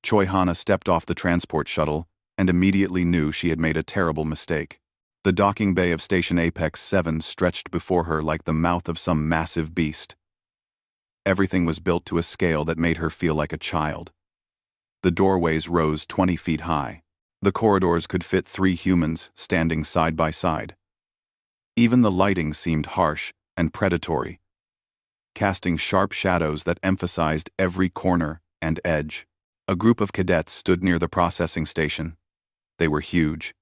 Choi Hana stepped off the transport shuttle and immediately knew she had made a terrible mistake. The docking bay of Station Apex 7 stretched before her like the mouth of some massive beast. Everything was built to a scale that made her feel like a child. The doorways rose 20 feet high. The corridors could fit 3 humans standing side by side. Even the lighting seemed harsh and predatory, casting sharp shadows that emphasized every corner and edge. A group of cadets stood near the processing station. They were huge.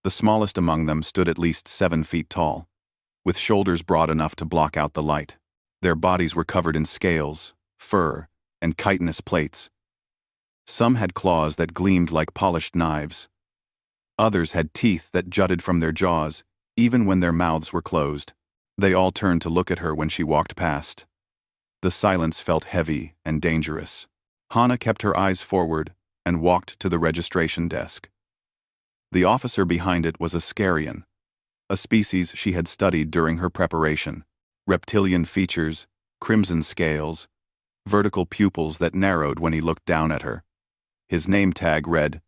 The smallest among them stood at least 7 feet tall, with shoulders broad enough to block out the light. Their bodies were covered in scales, fur, and chitinous plates. Some had claws that gleamed like polished knives. Others had teeth that jutted from their jaws, even when their mouths were closed. They all turned to look at her when she walked past. The silence felt heavy and dangerous. Hana kept her eyes forward and walked to the registration desk. The officer behind it was a Scarian, a species she had studied during her preparation. Reptilian features, crimson scales, vertical pupils that narrowed when he looked down at her. His name tag read,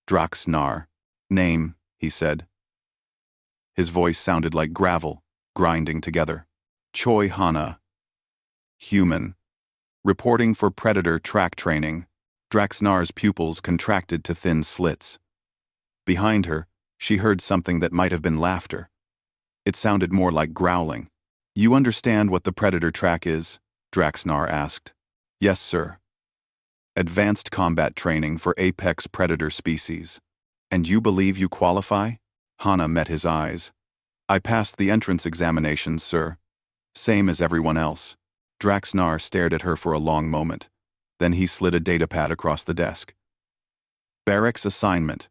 Draxnar. Name, he said. His voice sounded like gravel, grinding together. Choi Hana. Human. Reporting for Predator track training. Draxnar's pupils contracted to thin slits. Behind her, she heard something that might have been laughter. It sounded more like growling. You understand what the Predator track is? Draxnar asked. Yes, sir. Advanced combat training for apex predator species. And you believe you qualify? Hana met his eyes. I passed the entrance examinations, sir. Same as everyone else. Draxnar stared at her for a long moment. Then he slid a datapad across the desk. Barracks assignment.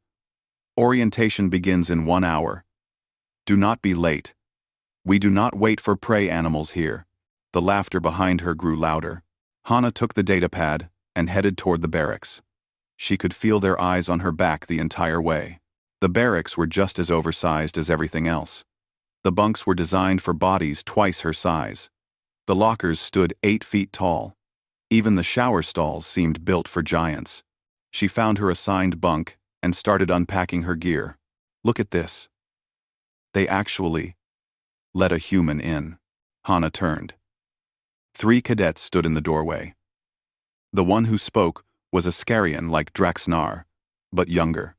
Orientation begins in 1 hour. Do not be late. We do not wait for prey animals here. The laughter behind her grew louder. Hana took the datapad and headed toward the barracks. She could feel their eyes on her back the entire way. The barracks were just as oversized as everything else. The bunks were designed for bodies twice her size. The lockers stood 8 feet tall. Even the shower stalls seemed built for giants. She found her assigned bunk and started unpacking her gear. Look at this. They actually let a human in. Hana turned. 3 cadets stood in the doorway. The one who spoke was a Scarian like Draxnar, but younger.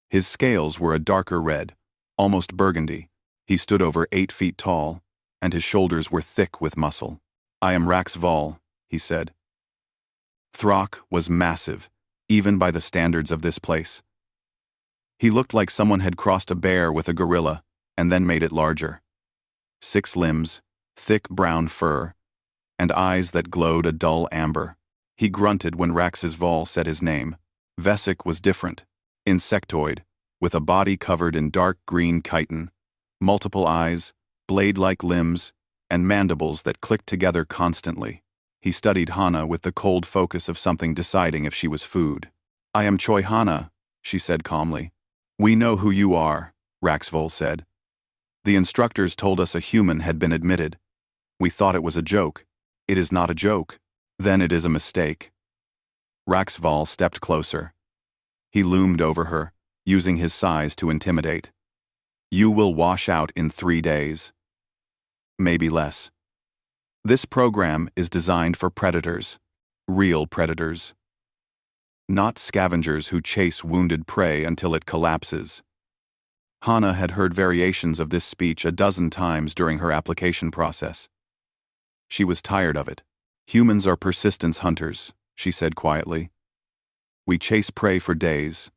His scales were a darker red, almost burgundy. He stood over 8 feet tall, and his shoulders were thick with muscle. I am Rax Vol, he said. Throck was massive, even by the standards of this place. He looked like someone had crossed a bear with a gorilla and then made it larger. 6 limbs, thick brown fur, and eyes that glowed a dull amber. He grunted when Rax's Vol said his name. Vesic was different, insectoid, with a body covered in dark green chitin, multiple eyes, blade-like limbs, and mandibles that clicked together constantly. He studied Hana with the cold focus of something deciding if she was food. I am Choi Hana, she said calmly. We know who you are, Raxvol said. The instructors told us a human had been admitted. We thought it was a joke. It is not a joke. Then it is a mistake. Raxval stepped closer. He loomed over her, using his size to intimidate. You will wash out in 3 days. Maybe less. This program is designed for predators. Real predators. Not scavengers who chase wounded prey until it collapses. Hana had heard variations of this speech a dozen times during her application process. She was tired of it. Humans are persistence hunters, she said quietly. We chase prey for days.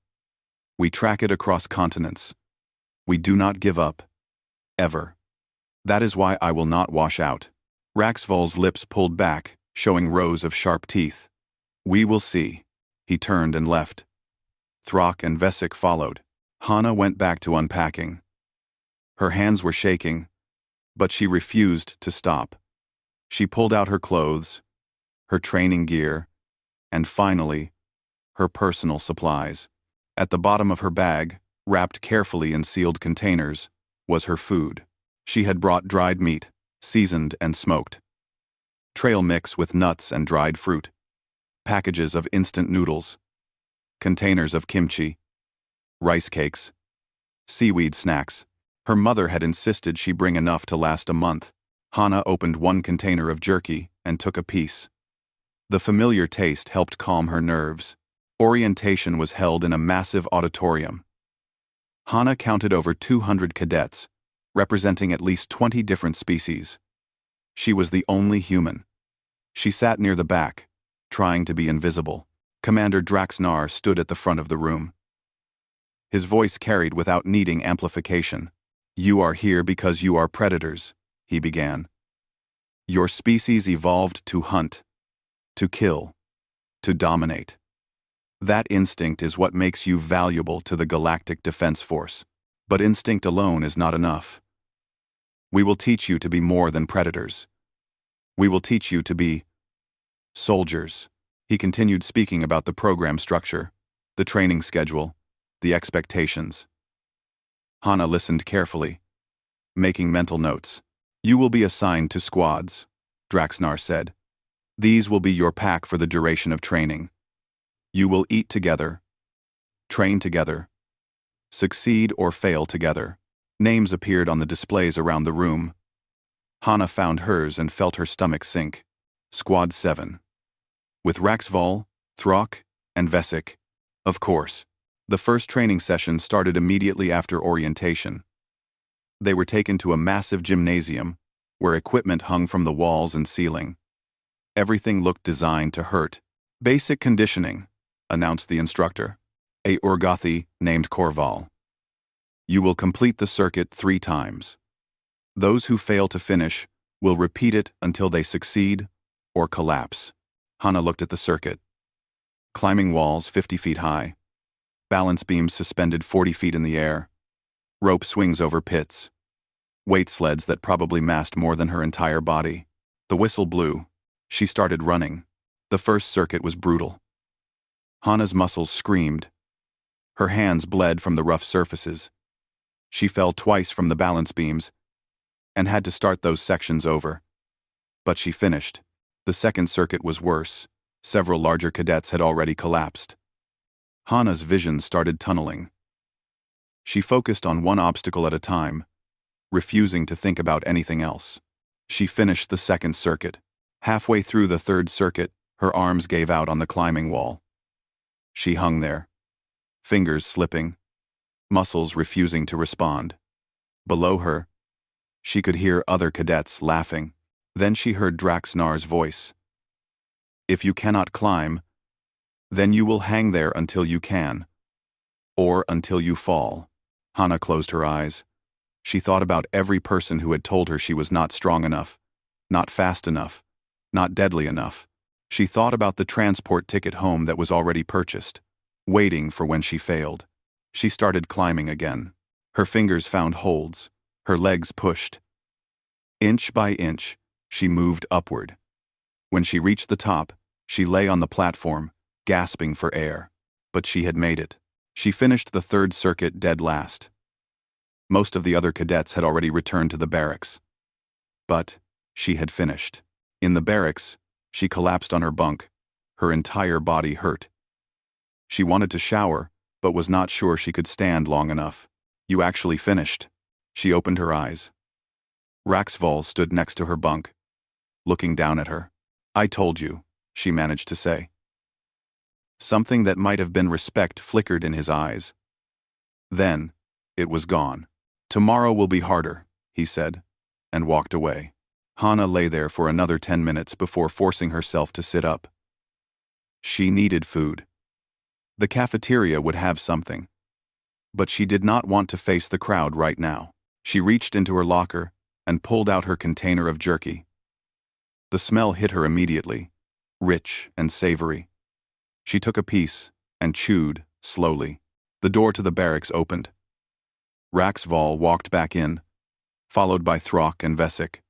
We track it across continents. We do not give up. Ever. That is why I will not wash out. Raxvol's lips pulled back, showing rows of sharp teeth. We will see. He turned and left. Throck and Vesic followed. Hana went back to unpacking. Her hands were shaking, but she refused to stop. She pulled out her clothes, her training gear, and finally, her personal supplies. At the bottom of her bag, wrapped carefully in sealed containers, was her food. She had brought dried meat, seasoned and smoked. Trail mix with nuts and dried fruit. packages of instant noodles, containers of kimchi, rice cakes, seaweed snacks. Her mother had insisted she bring enough to last a month. Hana opened one container of jerky and took a piece. The familiar taste helped calm her nerves. Orientation was held in a massive auditorium. Hana counted over 200 cadets, representing at least 20 different species. She was the only human. She sat near the back, trying to be invisible. Commander Draxnar stood at the front of the room. His voice carried without needing amplification. "You are here because you are predators," he began. "Your species evolved to hunt, to kill, to dominate. That instinct is what makes you valuable to the Galactic Defense Force. But instinct alone is not enough. We will teach you to be more than predators. We will teach you to be soldiers." He continued speaking about the program structure, the training schedule, the expectations. Hana listened carefully, making mental notes. "You will be assigned to squads," Draxnar said. "These will be your pack for the duration of training. You will eat together, train together, succeed or fail together." Names appeared on the displays around the room. Hana found hers and felt her stomach sink. Squad 7. With Raxval, Throck, and Vesic. Of course. The first training session started immediately after orientation. They were taken to a massive gymnasium, where equipment hung from the walls and ceiling. Everything looked designed to hurt. "Basic conditioning," announced the instructor, a Urgathi named Korval. "You will complete the circuit 3 times. Those who fail to finish will repeat it until they succeed or collapse." Hana looked at the circuit. Climbing walls 50 feet high. Balance beams suspended 40 feet in the air. Rope swings over pits. Weight sleds that probably massed more than her entire body. The whistle blew. She started running. The first circuit was brutal. Hana's muscles screamed. Her hands bled from the rough surfaces. She fell twice from the balance beams and had to start those sections over. But she finished. The second circuit was worse. Several larger cadets had already collapsed. Hana's vision started tunneling. She focused on one obstacle at a time, refusing to think about anything else. She finished the second circuit. Halfway through the third circuit, her arms gave out on the climbing wall. She hung there, fingers slipping, muscles refusing to respond. Below her, she could hear other cadets laughing. Then she heard Draxnar's voice. "If you cannot climb, then you will hang there until you can, or until you fall." Hana closed her eyes. She thought about every person who had told her she was not strong enough, not fast enough, not deadly enough. She thought about the transport ticket home that was already purchased, waiting for when she failed. She started climbing again. Her fingers found holds, her legs pushed. Inch by inch, she moved upward. When she reached the top, she lay on the platform, gasping for air. But she had made it. She finished the third circuit dead last. Most of the other cadets had already returned to the barracks. But she had finished. In the barracks, she collapsed on her bunk. Her entire body hurt. She wanted to shower, but was not sure she could stand long enough. "You actually finished." She opened her eyes. Raxval stood next to her bunk, looking down at her. "I told you," she managed to say. Something that might have been respect flickered in his eyes. Then, it was gone. "Tomorrow will be harder," he said, and walked away. Hana lay there for another 10 minutes before forcing herself to sit up. She needed food. The cafeteria would have something. But she did not want to face the crowd right now. She reached into her locker and pulled out her container of jerky. The smell hit her immediately, rich and savory. She took a piece and chewed slowly. The door to the barracks opened. Raxval walked back in, followed by Throck and Vesic.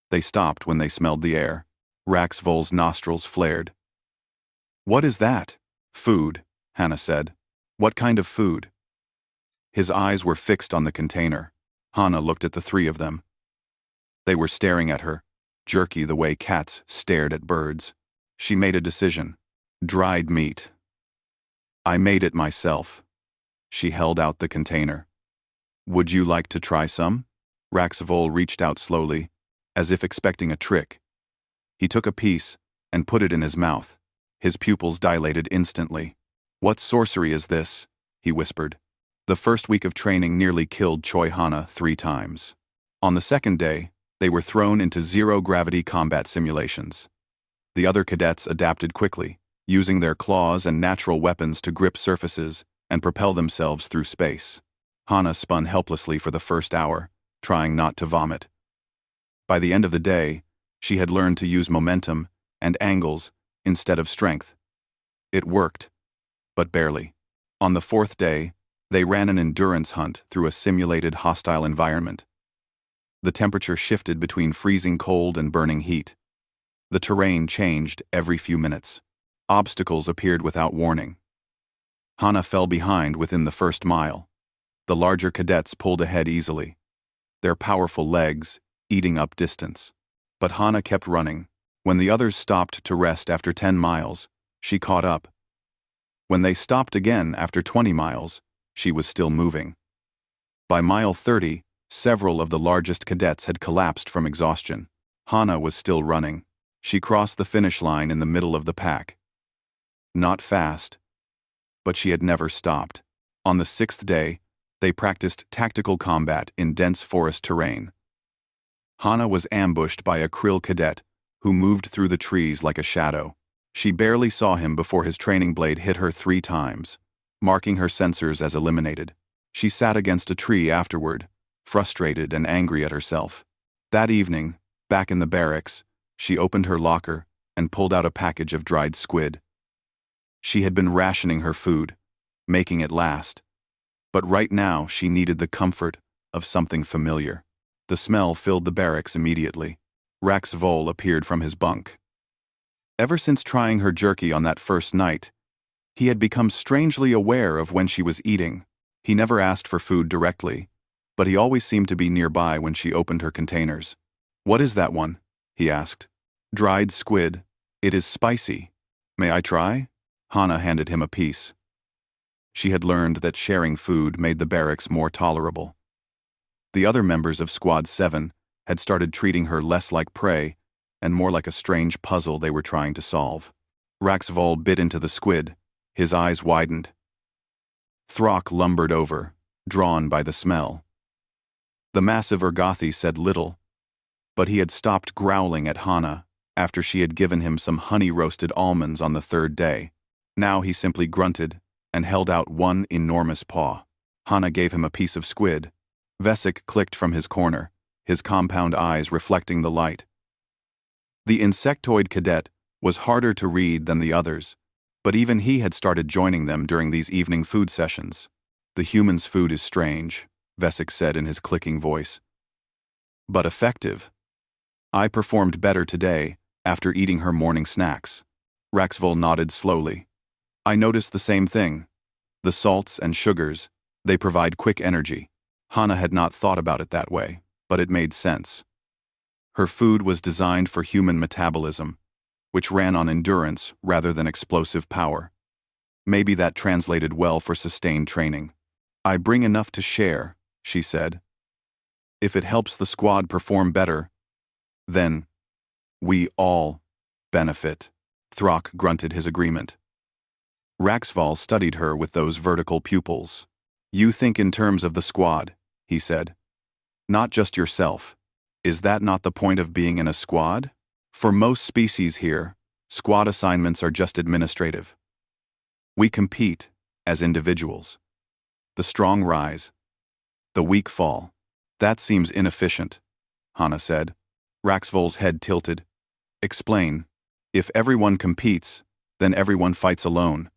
They stopped when they smelled the air. Raxval's nostrils flared. "What is that?" "Food," Hana said. "What kind of food?" His eyes were fixed on the container. Hana looked at the 3 of them. They were staring at her, jerky the way cats stared at birds. She made a decision. Dried meat. I made it myself. She held out the container. Would you like to try some? Raxvol reached out slowly, as if expecting a trick. He took a piece and put it in his mouth. His pupils dilated instantly. What sorcery is this? He whispered. The first week of training nearly killed Choi Hana 3 times. On the second day, they were thrown into zero-gravity combat simulations. The other cadets adapted quickly, using their claws and natural weapons to grip surfaces and propel themselves through space. Hana spun helplessly for the first hour, trying not to vomit. By the end of the day, she had learned to use momentum and angles instead of strength. It worked, but barely. On the 4th day, they ran an endurance hunt through a simulated hostile environment. The temperature shifted between freezing cold and burning heat. The terrain changed every few minutes. Obstacles appeared without warning. Hana fell behind within the first mile. The larger cadets pulled ahead easily, their powerful legs eating up distance. But Hana kept running. When the others stopped to rest after 10 miles, she caught up. When they stopped again after 20 miles, she was still moving. By mile 30, several of the largest cadets had collapsed from exhaustion. Hana was still running. She crossed the finish line in the middle of the pack. Not fast, but she had never stopped. On the 6th day, they practiced tactical combat in dense forest terrain. Hana was ambushed by a Krill cadet who moved through the trees like a shadow. She barely saw him before his training blade hit her 3 times, marking her sensors as eliminated. She sat against a tree afterward, frustrated and angry at herself. That evening, back in the barracks, she opened her locker and pulled out a package of dried squid. She had been rationing her food, making it last. But right now she needed the comfort of something familiar. The smell filled the barracks immediately. Raxvol appeared from his bunk. Ever since trying her jerky on that first night, he had become strangely aware of when she was eating. He never asked for food directly, but he always seemed to be nearby when she opened her containers. What is that one? He asked. Dried squid. It is spicy. May I try? Hana handed him a piece. She had learned that sharing food made the barracks more tolerable. The other members of Squad 7 had started treating her less like prey and more like a strange puzzle they were trying to solve. Raxvol bit into the squid. His eyes widened. Throck lumbered over, drawn by the smell. The massive Urgothi said little, but he had stopped growling at Hana after she had given him some honey-roasted almonds on the 3rd day. Now he simply grunted and held out one enormous paw. Hana gave him a piece of squid. Vesik clicked from his corner, his compound eyes reflecting the light. The insectoid cadet was harder to read than the others, but even he had started joining them during these evening food sessions. The human's food is strange, Vesik said in his clicking voice. But effective. I performed better today after eating her morning snacks. Raxvol nodded slowly. I noticed the same thing. The salts and sugars, they provide quick energy. Hana had not thought about it that way, but it made sense. Her food was designed for human metabolism, which ran on endurance rather than explosive power. Maybe that translated well for sustained training. I bring enough to share, she said. If it helps the squad perform better, then we all benefit. Throck grunted his agreement. Raxvol studied her with those vertical pupils. You think in terms of the squad, he said. Not just yourself. Is that not the point of being in a squad? For most species here, squad assignments are just administrative. We compete as individuals. The strong rise. The weak fall. That seems inefficient, Hana said. Raxvol's head tilted. Explain. If everyone competes, then everyone fights alone.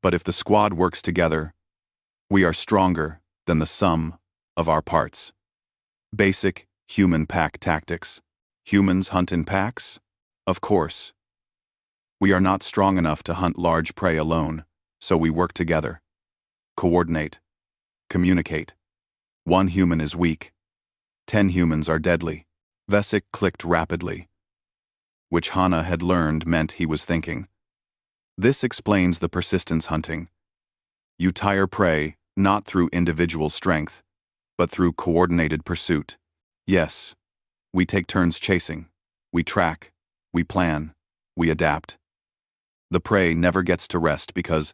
But if the squad works together, we are stronger than the sum of our parts. Basic human pack tactics. Humans hunt in packs? Of course. We are not strong enough to hunt large prey alone, so we work together. Coordinate. Communicate. 1 human is weak. 10 humans are deadly. Vesik clicked rapidly, which Hana had learned meant he was thinking. This explains the persistence hunting. You tire prey not through individual strength, but through coordinated pursuit. Yes, we take turns chasing. We track. We plan. We adapt. The prey never gets to rest because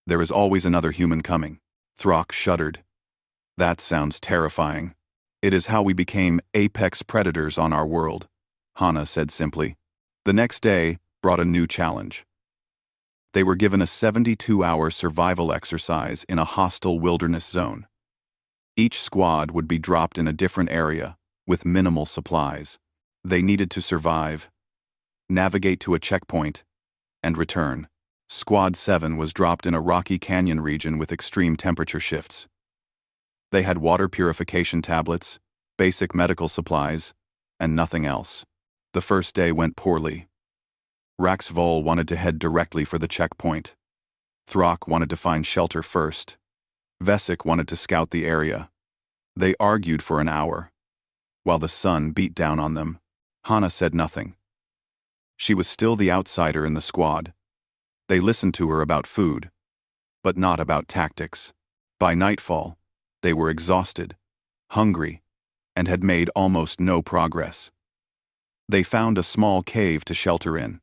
there is always another human coming. Throck shuddered. That sounds terrifying. It is how we became apex predators on our world, Hana said simply. The next day brought a new challenge. They were given a 72-hour survival exercise in a hostile wilderness zone. Each squad would be dropped in a different area with minimal supplies. They needed to survive, navigate to a checkpoint, and return. Squad 7 was dropped in a rocky canyon region with extreme temperature shifts. They had water purification tablets, basic medical supplies, and nothing else. The first day went poorly. Raxvol wanted to head directly for the checkpoint. Throck wanted to find shelter first. Vesik wanted to scout the area. They argued for an hour. While the sun beat down on them, Hana said nothing. She was still the outsider in the squad. They listened to her about food, but not about tactics. By nightfall, they were exhausted, hungry, and had made almost no progress. They found a small cave to shelter in.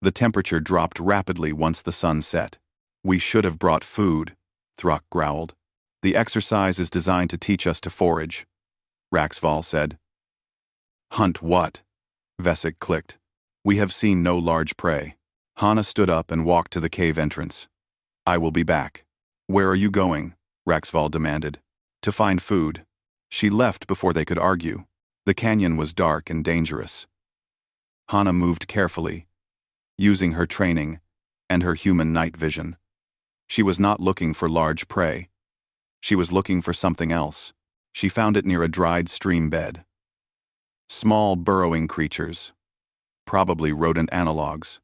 The temperature dropped rapidly once the sun set. We should have brought food, Throck growled. The exercise is designed to teach us to forage, Raxval said. Hunt what? Vesik clicked. We have seen no large prey. Hana stood up and walked to the cave entrance. I will be back. Where are you going? Raxval demanded. To find food. She left before they could argue. The canyon was dark and dangerous. Hana moved carefully, using her training and her human night vision. She was not looking for large prey. She was looking for something else. She found it near a dried stream bed. Small burrowing creatures, probably rodent analogs.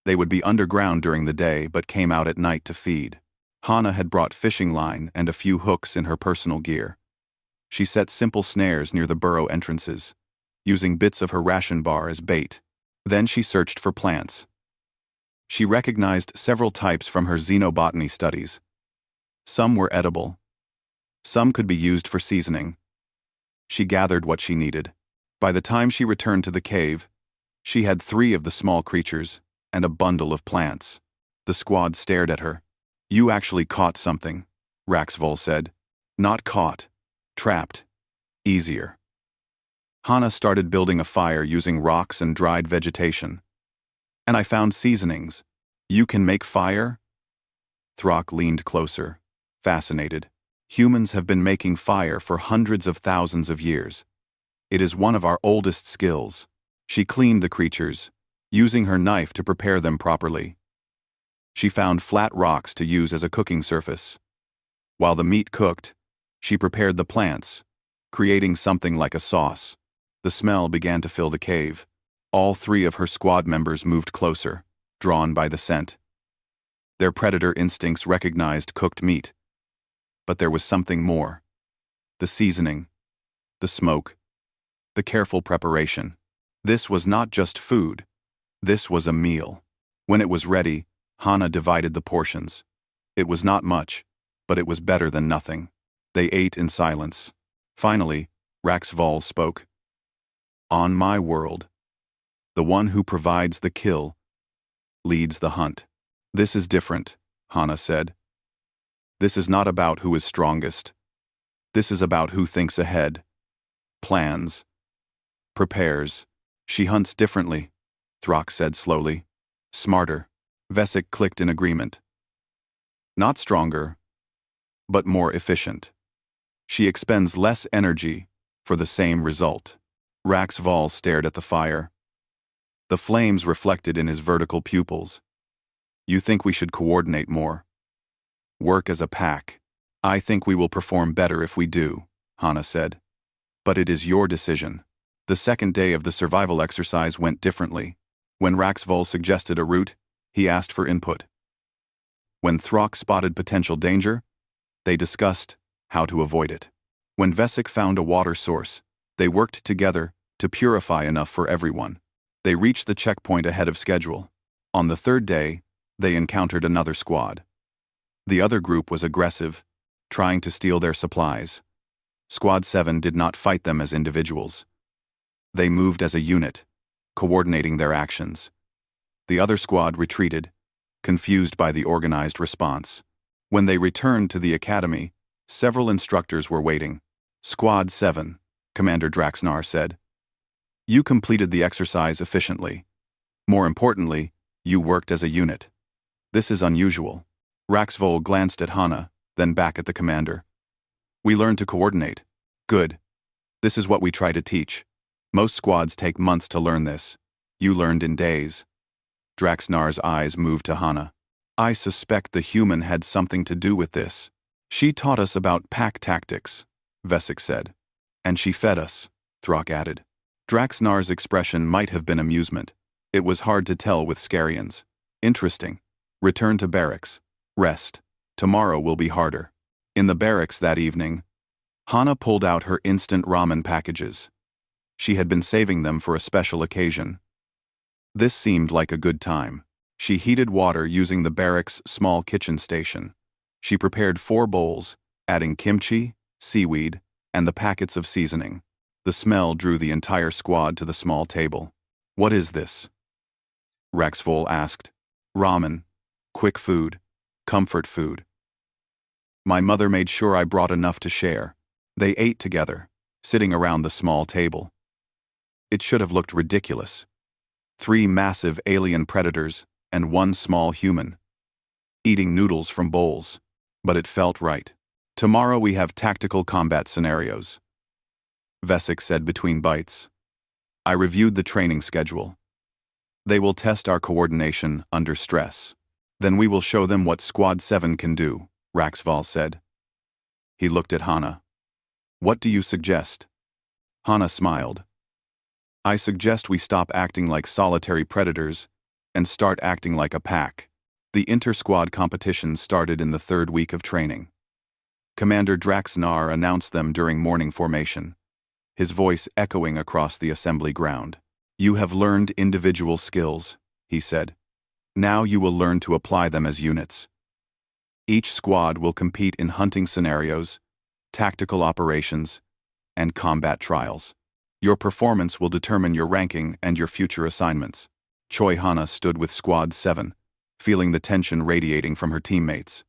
They would be underground during the day but came out at night to feed. Hana had brought fishing line and a few hooks in her personal gear. She set simple snares near the burrow entrances, using bits of her ration bar as bait. Then she searched for plants. She recognized several types from her xenobotany studies. Some were edible. Some could be used for seasoning. She gathered what she needed. By the time she returned to the cave, she had 3 of the small creatures and a bundle of plants. The squad stared at her. You actually caught something, Raxvol said. Not caught. Trapped. Easier. Hana started building a fire using rocks and dried vegetation. And I found seasonings. You can make fire? Throck leaned closer, fascinated. Humans have been making fire for hundreds of thousands of years. It is one of our oldest skills. She cleaned the creatures, using her knife to prepare them properly. She found flat rocks to use as a cooking surface. While the meat cooked, she prepared the plants, creating something like a sauce. The smell began to fill the cave. All 3 of her squad members moved closer, drawn by the scent. Their predator instincts recognized cooked meat. But there was something more. The seasoning, the smoke, the careful preparation. This was not just food. This was a meal. When it was ready, Hana divided the portions. It was not much, but it was better than nothing. They ate in silence. Finally, Raxval spoke. On my world, the one who provides the kill leads the hunt. This is different, Hana said. This is not about who is strongest. This is about who thinks ahead, plans, prepares. She hunts differently, Throck said slowly. Smarter. Vesik clicked in agreement. Not stronger, but more efficient. She expends less energy for the same result. Raxval stared at the fire. The flames reflected in his vertical pupils. You think we should coordinate more? Work as a pack. I think we will perform better if we do, Hana said. But it is your decision. The second day of the survival exercise went differently. When Raxval suggested a route, he asked for input. When Throck spotted potential danger, they discussed how to avoid it. When Vesik found a water source, they worked together to purify enough for everyone. They reached the checkpoint ahead of schedule. On the third day, They encountered another squad. The other group was aggressive, trying to steal their supplies. Squad 7 did not fight them as individuals. They moved as a unit, coordinating their actions. The other squad retreated, confused by the organized response. When they returned to the academy, several instructors were waiting. Squad 7, Commander Draxnar said. You completed the exercise efficiently. More importantly, you worked as a unit. This is unusual. Raxvol glanced at Hana, then back at the commander. We learned to coordinate. Good. This is what we try to teach. Most squads take months to learn this. You learned in days. Draxnar's eyes moved to Hana. I suspect the human had something to do with this. She taught us about pack tactics, Vesic said. And she fed us, Throck added. Draxnar's expression might have been amusement. It was hard to tell with Scarians. Interesting. Return to barracks. Rest. Tomorrow will be harder. In the barracks that evening, Hana pulled out her instant ramen packages. She had been saving them for a special occasion. This seemed like a good time. She heated water using the barracks' small kitchen station. She prepared 4 bowls, adding kimchi, seaweed, and the packets of seasoning. The smell drew the entire squad to the small table. What is this? Raxvol asked. Ramen. Quick food. Comfort food. My mother made sure I brought enough to share. They ate together, sitting around the small table. It should have looked ridiculous. 3 massive alien predators and 1 small human, eating noodles from bowls. But it felt right. Tomorrow we have tactical combat scenarios, Vesic said between bites. I reviewed the training schedule. They will test our coordination under stress. Then we will show them what Squad 7 can do, Raxval said. He looked at Hana. What do you suggest? Hana smiled. I suggest we stop acting like solitary predators and start acting like a pack. The inter-squad competition started in the 3rd week of training. Commander Draxnar announced them during morning formation, his voice echoing across the assembly ground. You have learned individual skills, he said. Now you will learn to apply them as units. Each squad will compete in hunting scenarios, tactical operations, and combat trials. Your performance will determine your ranking and your future assignments. Choi Hana stood with Squad 7, feeling the tension radiating from her teammates.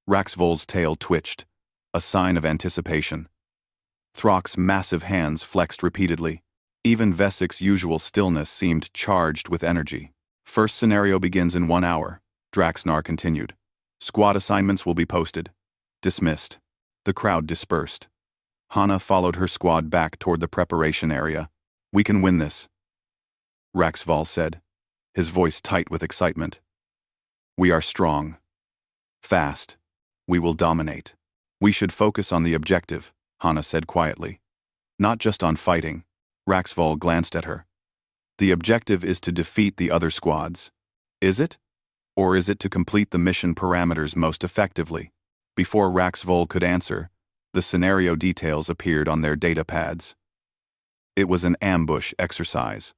Raxvol's tail twitched, a sign of anticipation. Throck's massive hands flexed repeatedly. Even Vesic's usual stillness seemed charged with energy. First scenario begins in 1 hour, Draxnar continued. Squad assignments will be posted. Dismissed. The crowd dispersed. Hana followed her squad back toward the preparation area. We can win this, Raxval said, his voice tight with excitement. We are strong. Fast. We will dominate. We should focus on the objective, Hana said quietly. Not just on fighting. Raxval glanced at her. The objective is to defeat the other squads. Is it? Or is it to complete the mission parameters most effectively? Before Raxval could answer, the scenario details appeared on their data pads. It was an ambush exercise.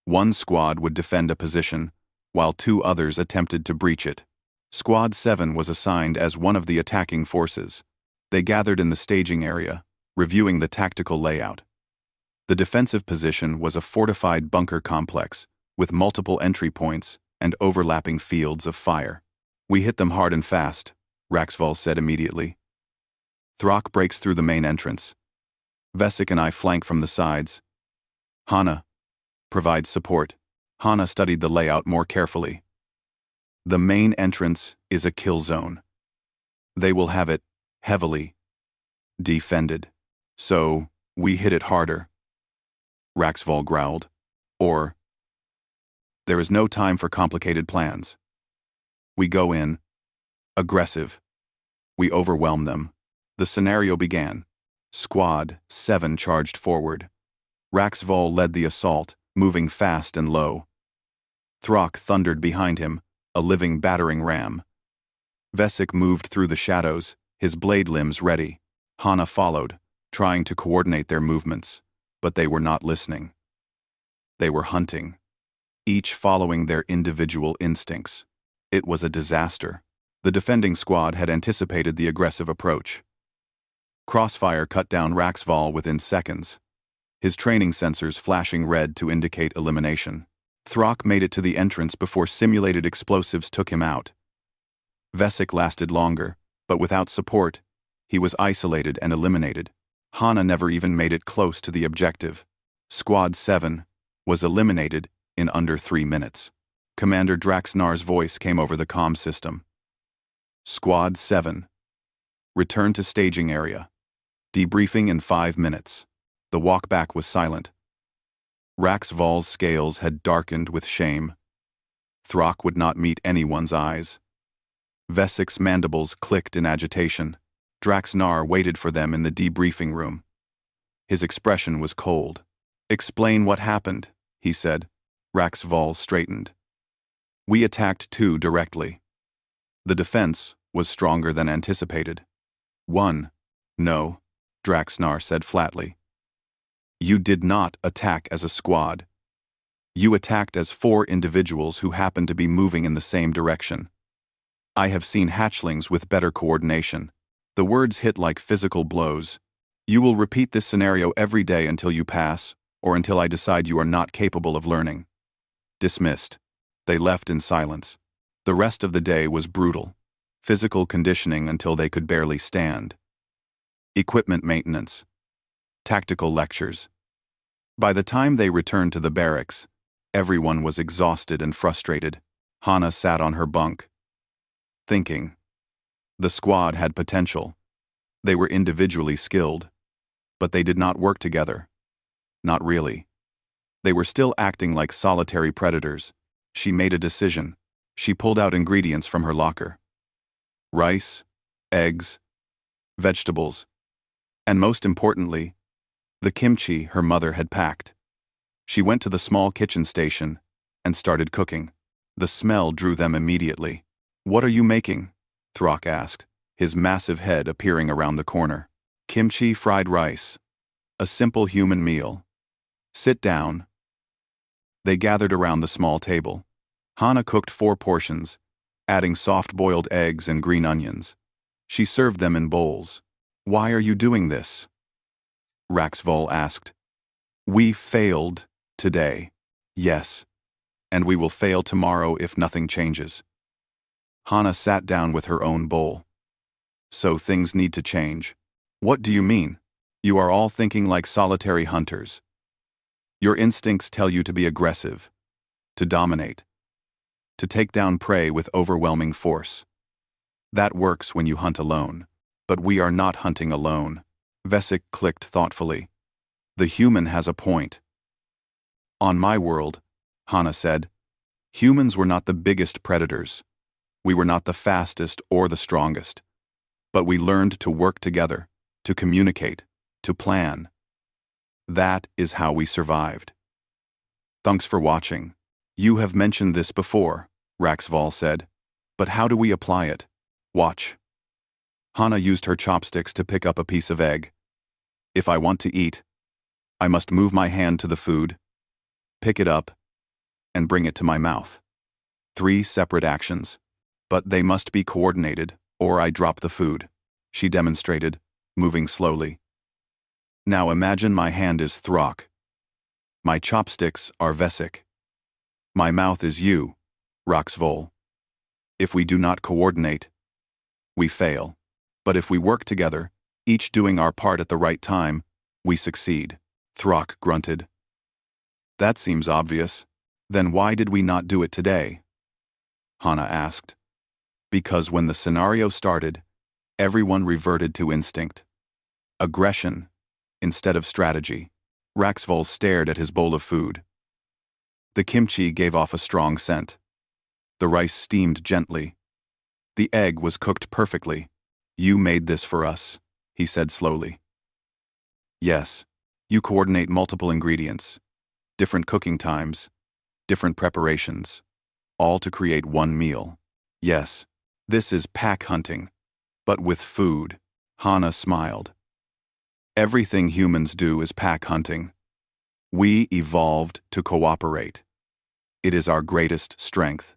1 squad would defend a position, while 2 others attempted to breach it. Squad 7 was assigned as one of the attacking forces. They gathered in the staging area, reviewing the tactical layout. The defensive position was a fortified bunker complex, with multiple entry points and overlapping fields of fire. We hit them hard and fast, Raxval said immediately. Throck breaks through the main entrance. Vesic and I flank from the sides. Hana provides support. Hana studied the layout more carefully. The main entrance is a kill zone. They will have it heavily defended. So, we hit it harder, Raxval growled. Or, there is no time for complicated plans. We go in, aggressive. We overwhelm them. The scenario began. Squad 7 charged forward. Raxval led the assault, moving fast and low. Throck thundered behind him, a living battering ram. Vesic moved through the shadows, his blade limbs ready. Hana followed, trying to coordinate their movements, but they were not listening. They were hunting, each following their individual instincts. It was a disaster. The defending squad had anticipated the aggressive approach. Crossfire cut down Raxval within seconds, his training sensors flashing red to indicate elimination. Throck made it to the entrance before simulated explosives took him out. Vesic lasted longer, but without support, he was isolated and eliminated. Hana never even made it close to the objective. Squad 7 was eliminated in under 3 minutes. Commander Draxnar's voice came over the comm system. Squad 7. Return to staging area. Debriefing in 5 minutes. The walkback was silent. Raxval's scales had darkened with shame. Throck would not meet anyone's eyes. Vesic's mandibles clicked in agitation. Draxnar waited for them in the debriefing room. His expression was cold. "Explain what happened," he said. Raxval straightened. "We attacked 2 directly. The defense was stronger than anticipated. 1. No," Draxnar said flatly. "You did not attack as a squad. You attacked as 4 individuals who happened to be moving in the same direction. I have seen hatchlings with better coordination." The words hit like physical blows. "You will repeat this scenario every day until you pass, or until I decide you are not capable of learning." Dismissed. They left in silence. The rest of the day was brutal. Physical conditioning until they could barely stand. Equipment maintenance. Tactical lectures. By the time they returned to the barracks, everyone was exhausted and frustrated. Hana sat on her bunk, thinking. The squad had potential. They were individually skilled, but they did not work together. Not really. They were still acting like solitary predators. She made a decision. She pulled out ingredients from her locker. Rice, eggs, vegetables, and most importantly, the kimchi her mother had packed. She went to the small kitchen station and started cooking. The smell drew them immediately. "What are you making?" Throck asked, his massive head appearing around the corner. "Kimchi fried rice. A simple human meal. Sit down." They gathered around the small table. Hana cooked 4 portions, adding soft-boiled eggs and green onions. She served them in bowls. "Why are you doing this?" Raxval asked. "We failed today." "Yes, and we will fail tomorrow if nothing changes." Hana sat down with her own bowl. "So things need to change." "What do you mean? You are all thinking like solitary hunters. Your instincts tell you to be aggressive, to dominate, to take down prey with overwhelming force. That works when you hunt alone, but we are not hunting alone." Vesic clicked thoughtfully. "The human has a point." "On my world," Hana said, "humans were not the biggest predators. We were not the fastest or the strongest. But we learned to work together, to communicate, to plan. That is how we survived." "Thanks for watching. You have mentioned this before," Raxval said. "But how do we apply it?" "Watch." Hana used her chopsticks to pick up a piece of egg. "If I want to eat, I must move my hand to the food, pick it up, and bring it to my mouth. 3 separate actions. But they must be coordinated, or I drop the food," she demonstrated, moving slowly. "Now imagine my hand is Throck. My chopsticks are Vesic. My mouth is you, Raxval. If we do not coordinate, we fail. But if we work together, each doing our part at the right time, we succeed." Throck grunted. "That seems obvious. Then why did we not do it today?" Hana asked. "Because when the scenario started, everyone reverted to instinct. Aggression, instead of strategy." Raxval stared at his bowl of food. The kimchi gave off a strong scent. The rice steamed gently. The egg was cooked perfectly. "You made this for us," he said slowly. "Yes, you coordinate multiple ingredients, different cooking times, different preparations, all to create one meal. Yes, this is pack hunting, but with food." Hana smiled. "Everything humans do is pack hunting. We evolved to cooperate. It is our greatest strength."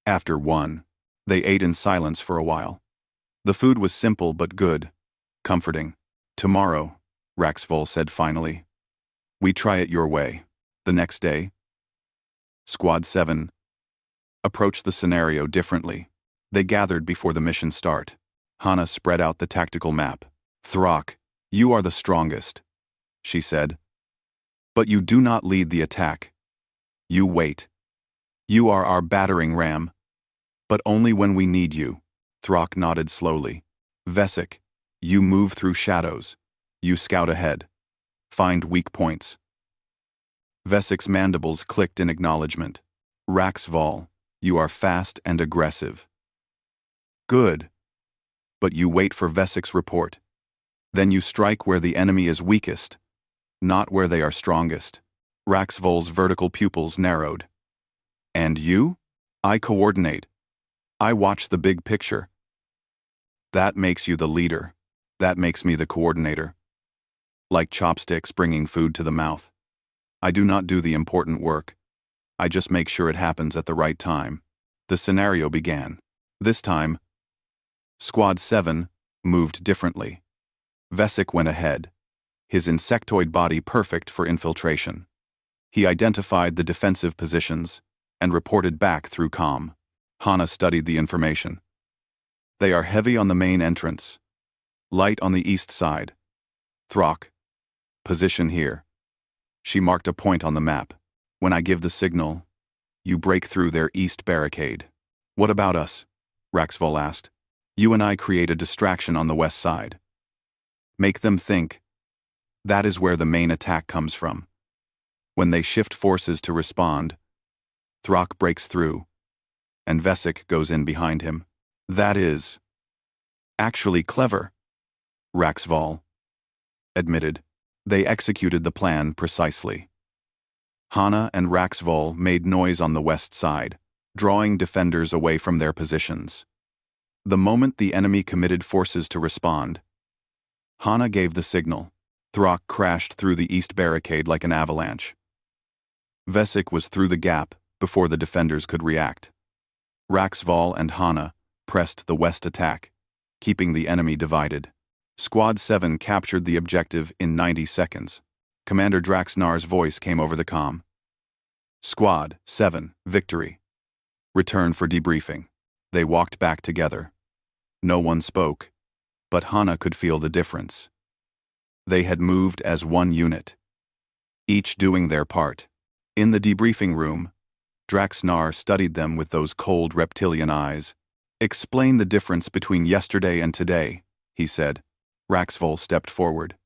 After one, they ate in silence for a while. The food was simple but good, comforting. Tomorrow, Raxvol said finally. We try it your way. The next day, Squad 7 approached the scenario differently. They gathered before the mission start. Hana spread out the tactical map. Throck, you are the strongest, she said. But you do not lead the attack. You wait. You are our battering ram. But only when we need you. Throck nodded slowly. Vesic, you move through shadows. You scout ahead. Find weak points. Vesic's mandibles clicked in acknowledgement. Raxvol, you are fast and aggressive. Good. But you wait for Vesic's report. Then you strike where the enemy is weakest, not where they are strongest. Raxvol's vertical pupils narrowed. And you? I coordinate. I watch the big picture. That makes you the leader. That makes me the coordinator. Like chopsticks bringing food to the mouth. I do not do the important work. I just make sure it happens at the right time. The scenario began. This time, Squad 7 moved differently. Vesic went ahead, his insectoid body perfect for infiltration. He identified the defensive positions and reported back through comm. Hana studied the information. They are heavy on the main entrance. Light on the east side. Throck. Position here. She marked a point on the map. When I give the signal, you break through their east barricade. What about us? Raxvol asked. You and I create a distraction on the west side. Make them think. That is where the main attack comes from. When they shift forces to respond, Throck breaks through, and Vesic goes in behind him. That is actually clever, Raxvol admitted. They executed the plan precisely. Hana and Raxvol made noise on the west side, drawing defenders away from their positions. The moment the enemy committed forces to respond, Hana gave the signal. Throck crashed through the east barricade like an avalanche. Vesic was through the gap before the defenders could react. Raxvol and Hana pressed the west attack, keeping the enemy divided. Squad 7 captured the objective in 90 seconds. Commander Draxnar's voice came over the comm. Squad 7, victory. Return for debriefing. They walked back together. No one spoke, but Hana could feel the difference. They had moved as one unit, each doing their part. In the debriefing room, Draxnar studied them with those cold reptilian eyes. Explain the difference between yesterday and today, he said. Raxvol stepped forward.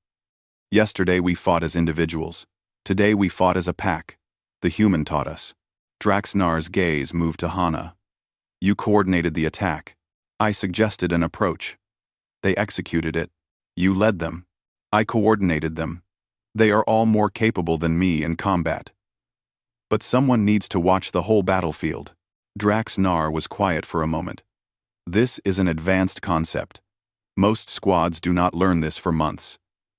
Yesterday we fought as individuals. Today we fought as a pack. The human taught us. Draxnar's gaze moved to Hana. You coordinated the attack. I suggested an approach. They executed it. You led them. I coordinated them. They are all more capable than me in combat. But someone needs to watch the whole battlefield. Draxnar was quiet for a moment. This is an advanced concept. Most squads do not learn this for months.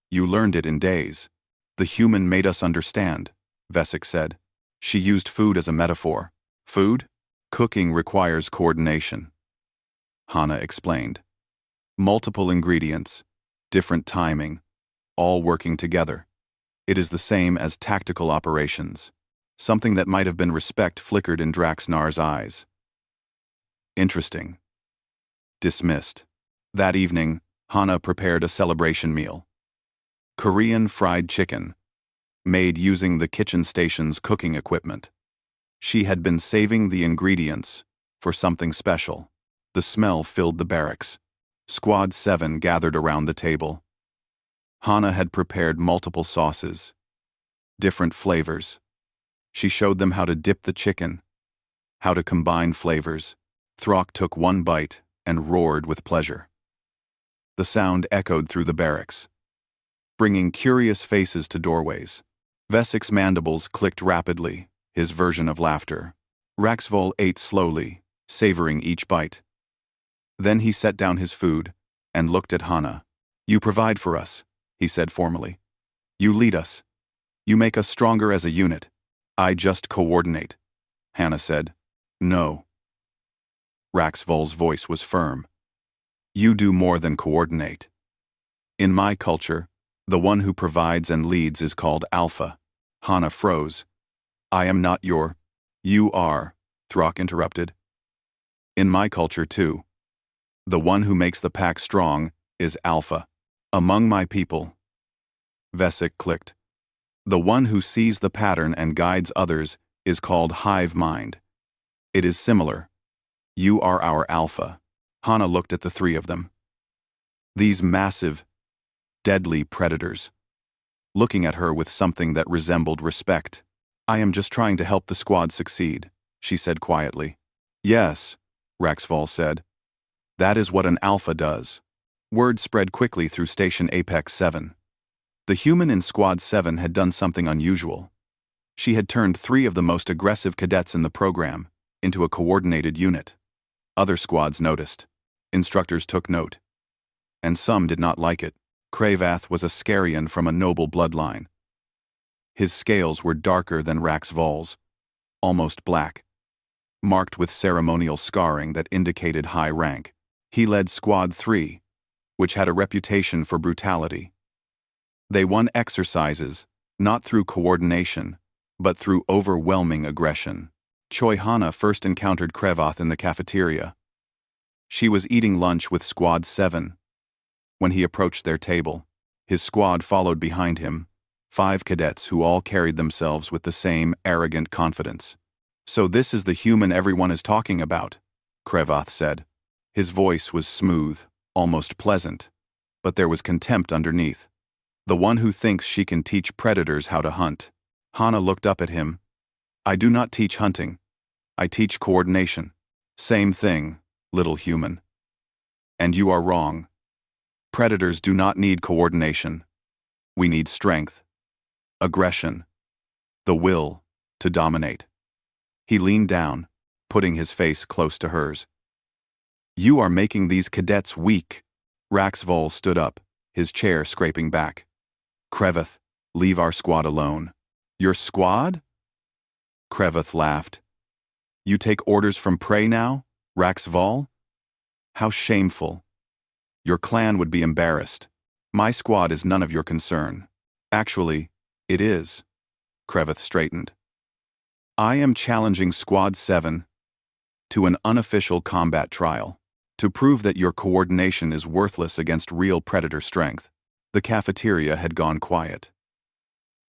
You learned it in days. The human made us understand, Vesic said. She used food as a metaphor. Food? Cooking requires coordination. Hana explained. Multiple ingredients, different timing, all working together. It is the same as tactical operations. Something that might have been respect flickered in Draxnar's eyes. Interesting. Dismissed. That evening, Hana prepared a celebration meal. Korean fried chicken, made using the kitchen station's cooking equipment. She had been saving the ingredients for something special. The smell filled the barracks. Squad 7 gathered around the table. Hana had prepared multiple sauces, different flavors. She showed them how to dip the chicken, how to combine flavors. Throck took one bite and roared with pleasure. The sound echoed through the barracks, bringing curious faces to doorways. Vesic's mandibles clicked rapidly, his version of laughter. Raxvol ate slowly, savoring each bite. Then he set down his food and looked at Hana. You provide for us, he said formally. You lead us. You make us stronger as a unit. I just coordinate, Hana said. No. Raxvol's voice was firm. You do more than coordinate. In my culture, the one who provides and leads is called Alpha. Hana froze. I am not your... You are, Throck interrupted. In my culture too. The one who makes the pack strong is Alpha. Among my people. Vesic clicked. The one who sees the pattern and guides others is called hive mind. It is similar. You are our Alpha. Hana looked at the three of them. These massive, deadly predators. Looking at her with something that resembled respect. I am just trying to help the squad succeed, she said quietly. Yes, Raxval said. That is what an Alpha does. Word spread quickly through Station Apex 7. The human in Squad 7 had done something unusual. She had turned 3 of the most aggressive cadets in the program into a coordinated unit. Other squads noticed. Instructors took note. And some did not like it. Cravath was a Scarian from a noble bloodline. His scales were darker than Raxval's, almost black, marked with ceremonial scarring that indicated high rank. He led Squad 3, which had a reputation for brutality. They won exercises, not through coordination, but through overwhelming aggression. Choi Hana first encountered Cravath in the cafeteria. She was eating lunch with Squad 7. When he approached their table, his squad followed behind him, 5 cadets who all carried themselves with the same arrogant confidence. So this is the human everyone is talking about, Cravath said. His voice was smooth, almost pleasant, but there was contempt underneath. The one who thinks she can teach predators how to hunt. Hana looked up at him. I do not teach hunting. I teach coordination. Same thing, little human. And you are wrong. Predators do not need coordination. We need strength, aggression, the will to dominate. He leaned down, putting his face close to hers. You are making these cadets weak. Raxval stood up, his chair scraping back. Cravath, leave our squad alone. Your squad? Cravath laughed. You take orders from prey now, Raxval? How shameful. Your clan would be embarrassed. My squad is none of your concern. Actually, it is. Cravath straightened. I am challenging Squad 7 to an unofficial combat trial to prove that your coordination is worthless against real predator strength. The cafeteria had gone quiet.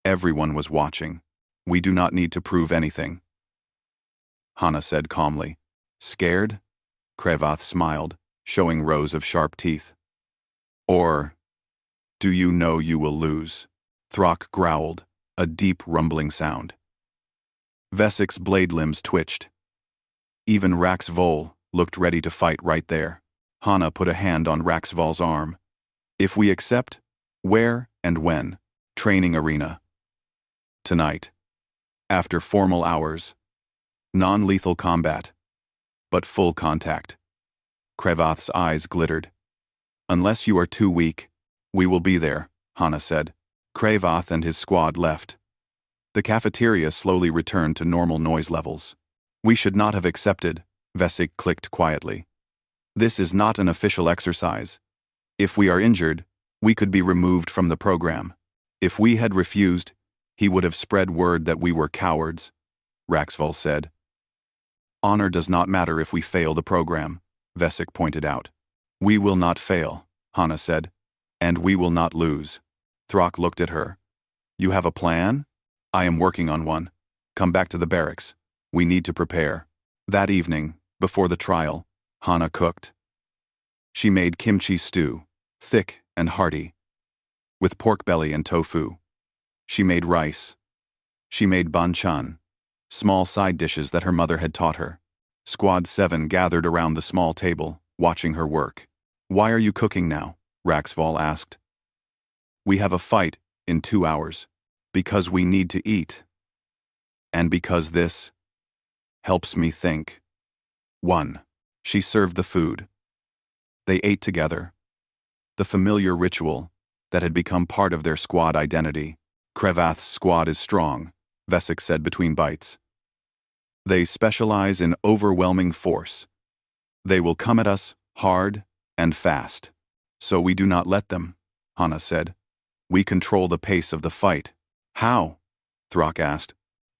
Everyone was watching. We do not need to prove anything. Hana said calmly. Scared? Cravath smiled, showing rows of sharp teeth. Or, do you know you will lose? Throck growled, a deep rumbling sound. Vesic's blade limbs twitched. Even Raxval looked ready to fight right there. Hana put a hand on Raxval's arm. If we accept, where and when? Training arena. Tonight. After formal hours. Non-lethal combat. But full contact. Cravath's eyes glittered. Unless you are too weak, we will be there, Hana said. Cravath and his squad left. The cafeteria slowly returned to normal noise levels. We should not have accepted, Vesic clicked quietly. This is not an official exercise. If we are injured, we could be removed from the program. If we had refused, he would have spread word that we were cowards, Raxval said. Honor does not matter if we fail the program, Vesic pointed out. We will not fail, Hana said. And we will not lose. Throck looked at her. You have a plan? I am working on one. Come back to the barracks. We need to prepare. That evening, before the trial, Hana cooked. She made kimchi stew, thick and hearty, with pork belly and tofu. She made rice. She made banchan, small side dishes that her mother had taught her. Squad 7 gathered around the small table, watching her work. Why are you cooking now? Raxval asked. We have a fight in 2 hours. Because we need to eat. And because this helps me think. 1. She served the food. They ate together. The familiar ritual that had become part of their squad identity. Cravath's squad is strong, Vesic said between bites. They specialize in overwhelming force. They will come at us hard and fast. So we do not let them, Hana said. We control the pace of the fight. How? Throck asked.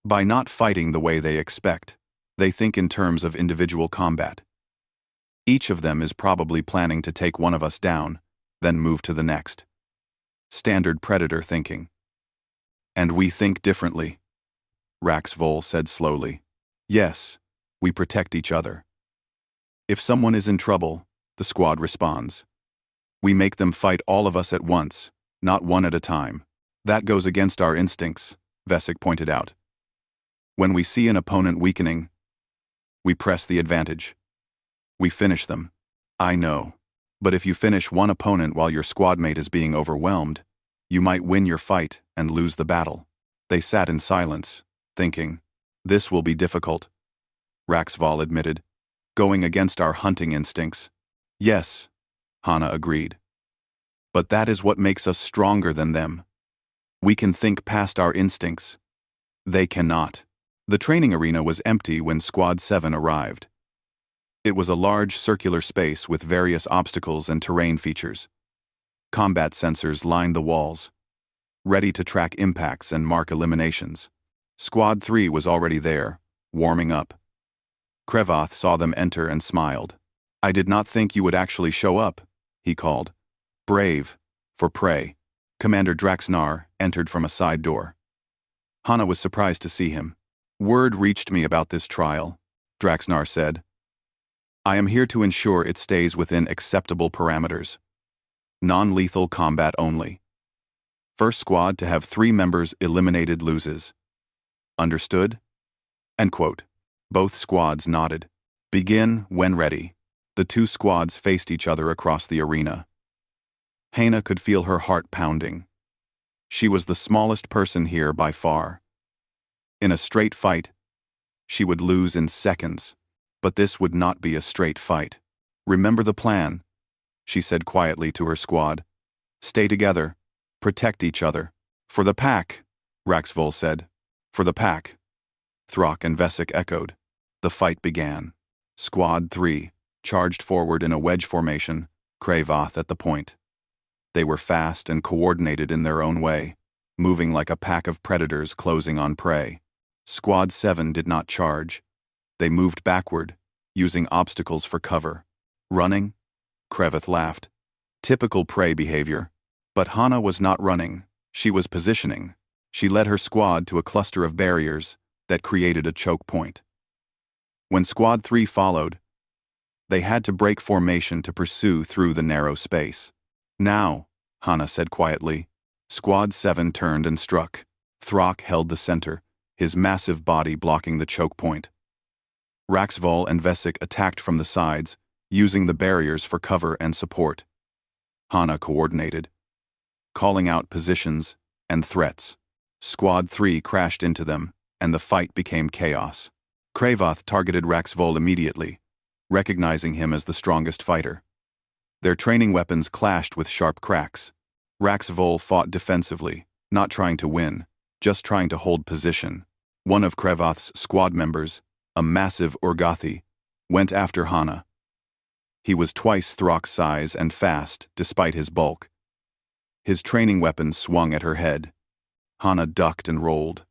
By not fighting the way they expect. They think in terms of individual combat. Each of them is probably planning to take one of us down, then move to the next. Standard predator thinking. And we think differently, Rax Vol said slowly. Yes, we protect each other. If someone is in trouble, the squad responds. We make them fight all of us at once, not one at a time. That goes against our instincts, Vesic pointed out. When we see an opponent weakening, we press the advantage. We finish them. I know. But if you finish one opponent while your squadmate is being overwhelmed, you might win your fight and lose the battle. They sat in silence, thinking, this will be difficult. Raxval admitted, going against our hunting instincts. Yes, Hana agreed. But that is what makes us stronger than them. We can think past our instincts. They cannot. The training arena was empty when Squad 7 arrived. It was a large circular space with various obstacles and terrain features. Combat sensors lined the walls, ready to track impacts and mark eliminations. Squad 3 was already there, warming up. Krevoth saw them enter and smiled. I did not think you would actually show up, he called. Brave, for prey. Commander Draxnar entered from a side door. Hana was surprised to see him. Word reached me about this trial, Draxnar said. I am here to ensure it stays within acceptable parameters. Non-lethal combat only. First squad to have 3 members eliminated loses. Understood? End quote. Both squads nodded. Begin when ready. The 2 squads faced each other across the arena. Hana could feel her heart pounding. She was the smallest person here by far. In a straight fight, she would lose in seconds, but this would not be a straight fight. Remember the plan, she said quietly to her squad. Stay together. Protect each other. For the pack, Raxvol said. For the pack. Throck and Vesic echoed. The fight began. Squad 3 charged forward in a wedge formation, Krevoth at the point. They were fast and coordinated in their own way, moving like a pack of predators closing on prey. Squad 7 did not charge. They moved backward, using obstacles for cover. Running? Krevoth laughed. Typical prey behavior. But Hana was not running. She was positioning. She led her squad to a cluster of barriers that created a choke point. When Squad 3 followed, they had to break formation to pursue through the narrow space. Now, Hana said quietly. Squad 7 turned and struck. Throck held the center, his massive body blocking the choke point. Raxvol and Vesic attacked from the sides, using the barriers for cover and support. Hana coordinated, calling out positions and threats. Squad 3 crashed into them, and the fight became chaos. Krevoth targeted Raxvol immediately, recognizing him as the strongest fighter. Their training weapons clashed with sharp cracks. Raxvol fought defensively, not trying to win, just trying to hold position. One of Krevoth's squad members, a massive Orgothi, went after Hana. He was twice Throck's size and fast, despite his bulk. His training weapon swung at her head. Hana ducked and rolled.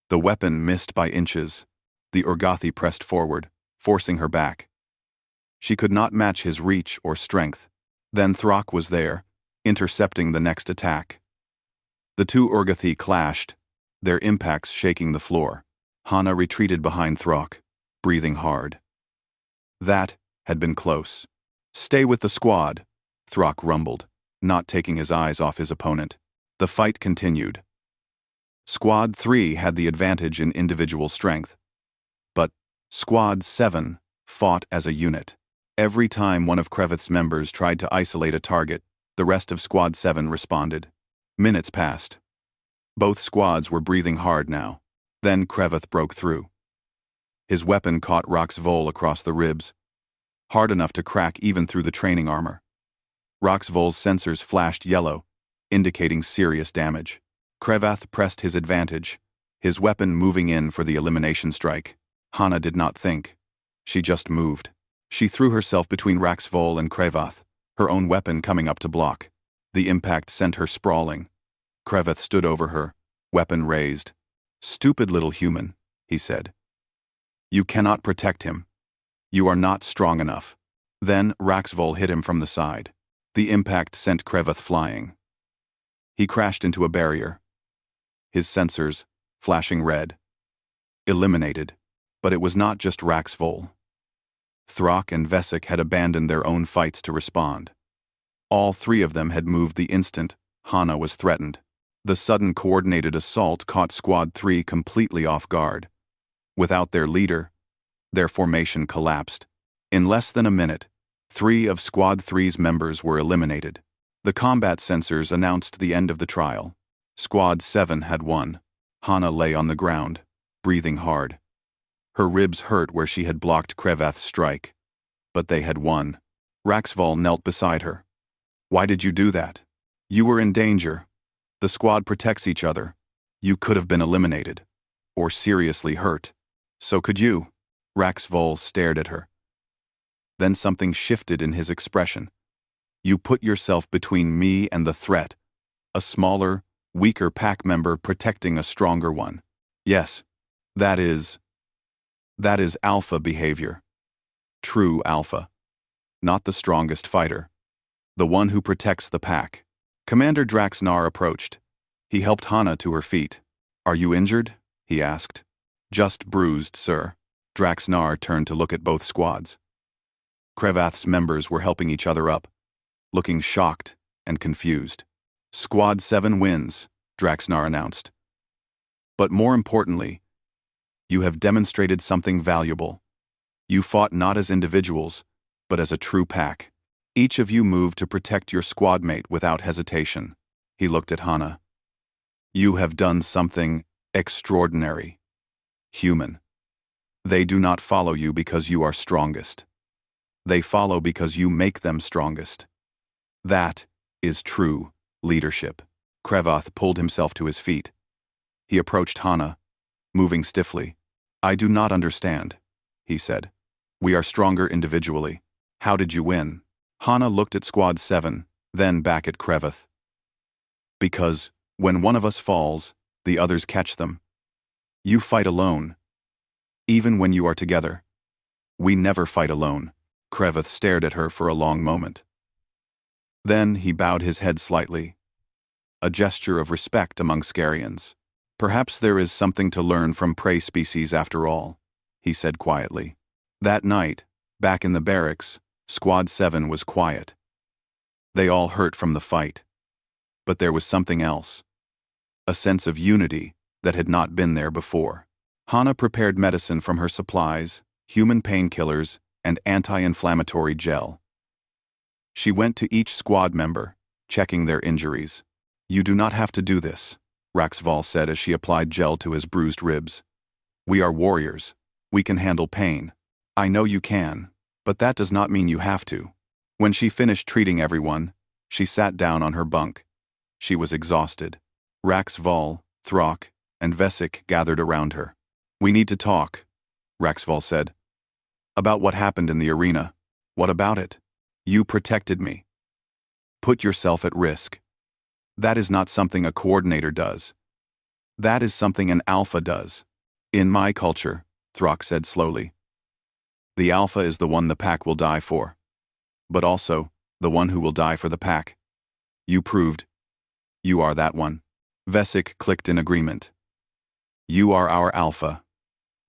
The weapon missed by inches. The Orgothi pressed forward, forcing her back. She could not match his reach or strength. Then Throck was there, intercepting the next attack. The 2 Orgothi clashed, their impacts shaking the floor. Hana retreated behind Throck, breathing hard. That had been close. Stay with the squad, Throck rumbled, not taking his eyes off his opponent. The fight continued. Squad 3 had the advantage in individual strength. But Squad 7 fought as a unit. Every time one of Krevoth's members tried to isolate a target, the rest of Squad 7 responded. Minutes passed. Both squads were breathing hard now. Then Krevoth broke through. His weapon caught Raxvol across the ribs, hard enough to crack even through the training armor. Raxvol's sensors flashed yellow, indicating serious damage. Krevoth pressed his advantage, his weapon moving in for the elimination strike. Hana did not think. She just moved. She threw herself between Raxvol and Krevath, her own weapon coming up to block. The impact sent her sprawling. Krevath stood over her, weapon raised. "Stupid little human," he said. "You cannot protect him. You are not strong enough." Then Raxvol hit him from the side. The impact sent Krevath flying. He crashed into a barrier. His sensors, flashing red. Eliminated. But it was not just Raxvol. Thrak and Vesik had abandoned their own fights to respond. All three of them had moved the instant Hana was threatened. The sudden coordinated assault caught Squad 3 completely off guard. Without their leader, their formation collapsed. In less than a minute, 3 of Squad 3's members were eliminated. The combat sensors announced the end of the trial. Squad 7 had won. Hana lay on the ground, breathing hard. Her ribs hurt where she had blocked Krevath's strike. But they had won. Raxvol knelt beside her. "Why did you do that? You were in danger. The squad protects each other. You could have been eliminated. Or seriously hurt. So could you." Raxvol stared at her. Then something shifted in his expression. "You put yourself between me and the threat. A smaller, weaker pack member protecting a stronger one. Yes, that is alpha behavior. True alpha. Not the strongest fighter. The one who protects the pack." Commander Draxnar approached. He helped Hana to her feet. "Are you injured?" he asked. "Just bruised, sir." Draxnar turned to look at both squads. Krevath's members were helping each other up, looking shocked and confused. "Squad 7 wins," Draxnar announced. "But more importantly, you have demonstrated something valuable. You fought not as individuals, but as a true pack. Each of you moved to protect your squadmate without hesitation." He looked at Hana. "You have done something extraordinary. Human. They do not follow you because you are strongest. They follow because you make them strongest. That is true leadership." Krevath pulled himself to his feet. He approached Hana, moving stiffly. "I do not understand," he said. "We are stronger individually. How did you win?" Hana looked at Squad 7, then back at Krevath. "Because, when one of us falls, the others catch them. You fight alone. Even when you are together. We never fight alone." Krevath stared at her for a long moment. Then he bowed his head slightly. A gesture of respect among Scarians. "Perhaps there is something to learn from prey species after all," he said quietly. That night, back in the barracks, Squad 7 was quiet. They all hurt from the fight. But there was something else. A sense of unity that had not been there before. Hana prepared medicine from her supplies, human painkillers, and anti-inflammatory gel. She went to each squad member, checking their injuries. "You do not have to do this," Raxvol said as she applied gel to his bruised ribs. "We are warriors. We can handle pain. I know you can, but that does not mean you have to." When she finished treating everyone, she sat down on her bunk. She was exhausted. Raxvol, Thrak, and Vesik gathered around her. "We need to talk," Raxvol said. "About what happened in the arena. What about it? You protected me. Put yourself at risk. That is not something a coordinator does. That is something an alpha does. In my culture," Thrak said slowly, "the alpha is the one the pack will die for. But also, the one who will die for the pack. You proved. You are that one." Vesik clicked in agreement. "You are our alpha.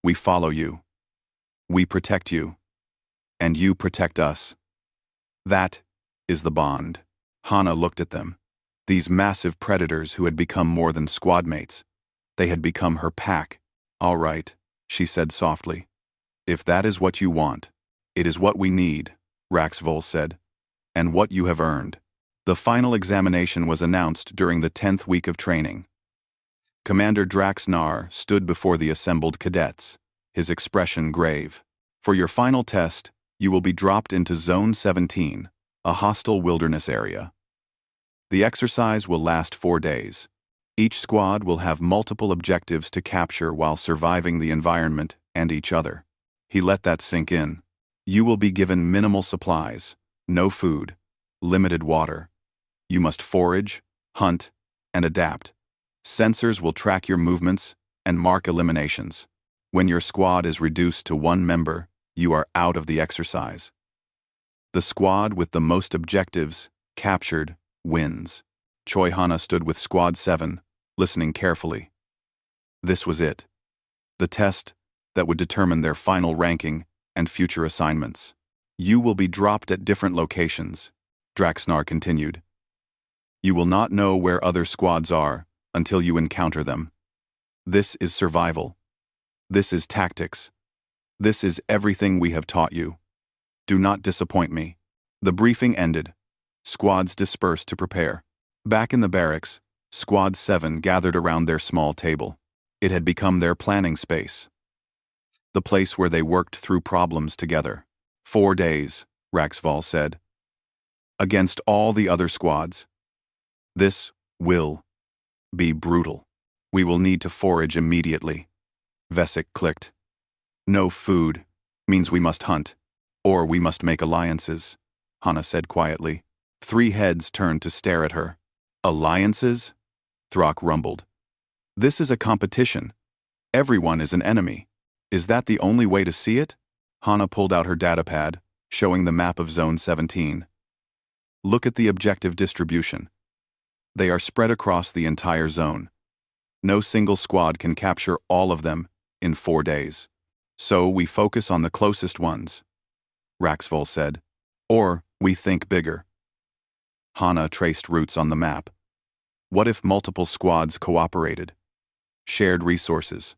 We follow you. We protect you. And you protect us. That is the bond." Hana looked at them. These massive predators who had become more than squadmates. They had become her pack. "All right," she said softly. "If that is what you want, it is what we need," Raxvol said. "And what you have earned." The final examination was announced during the 10th week of training. Commander Draxnar stood before the assembled cadets, his expression grave. "For your final test, you will be dropped into Zone 17, a hostile wilderness area. The exercise will last 4 days. Each squad will have multiple objectives to capture while surviving the environment and each other." He let that sink in. You will be given minimal supplies, no food, limited water. You must forage, hunt, and adapt. Sensors will track your movements and mark eliminations. When your squad is reduced to one member, you are out of the exercise. The squad with the most objectives, captured, wins. Choi Hana stood with Squad 7, listening carefully. This was it. The test that would determine their final ranking and future assignments. You will be dropped at different locations, Draxnar continued. You will not know where other squads are until you encounter them. This is survival. This is tactics. This is everything we have taught you. Do not disappoint me. The briefing ended. Squads dispersed to prepare. Back in the barracks, Squad 7 gathered around their small table. It had become their planning space. The place where they worked through problems together. 4 days, Raxval said. Against all the other squads. This will be brutal. We will need to forage immediately. Vesic clicked. No food means we must hunt, or we must make alliances, Hana said quietly. 3 heads turned to stare at her. Alliances? Throck rumbled. This is a competition. Everyone is an enemy. Is that the only way to see it? Hana pulled out her datapad, showing the map of Zone 17. Look at the objective distribution. They are spread across the entire zone. No single squad can capture all of them in 4 days. So we focus on the closest ones, Raxval said. Or we think bigger. Hana traced routes on the map. What if multiple squads cooperated? Shared resources.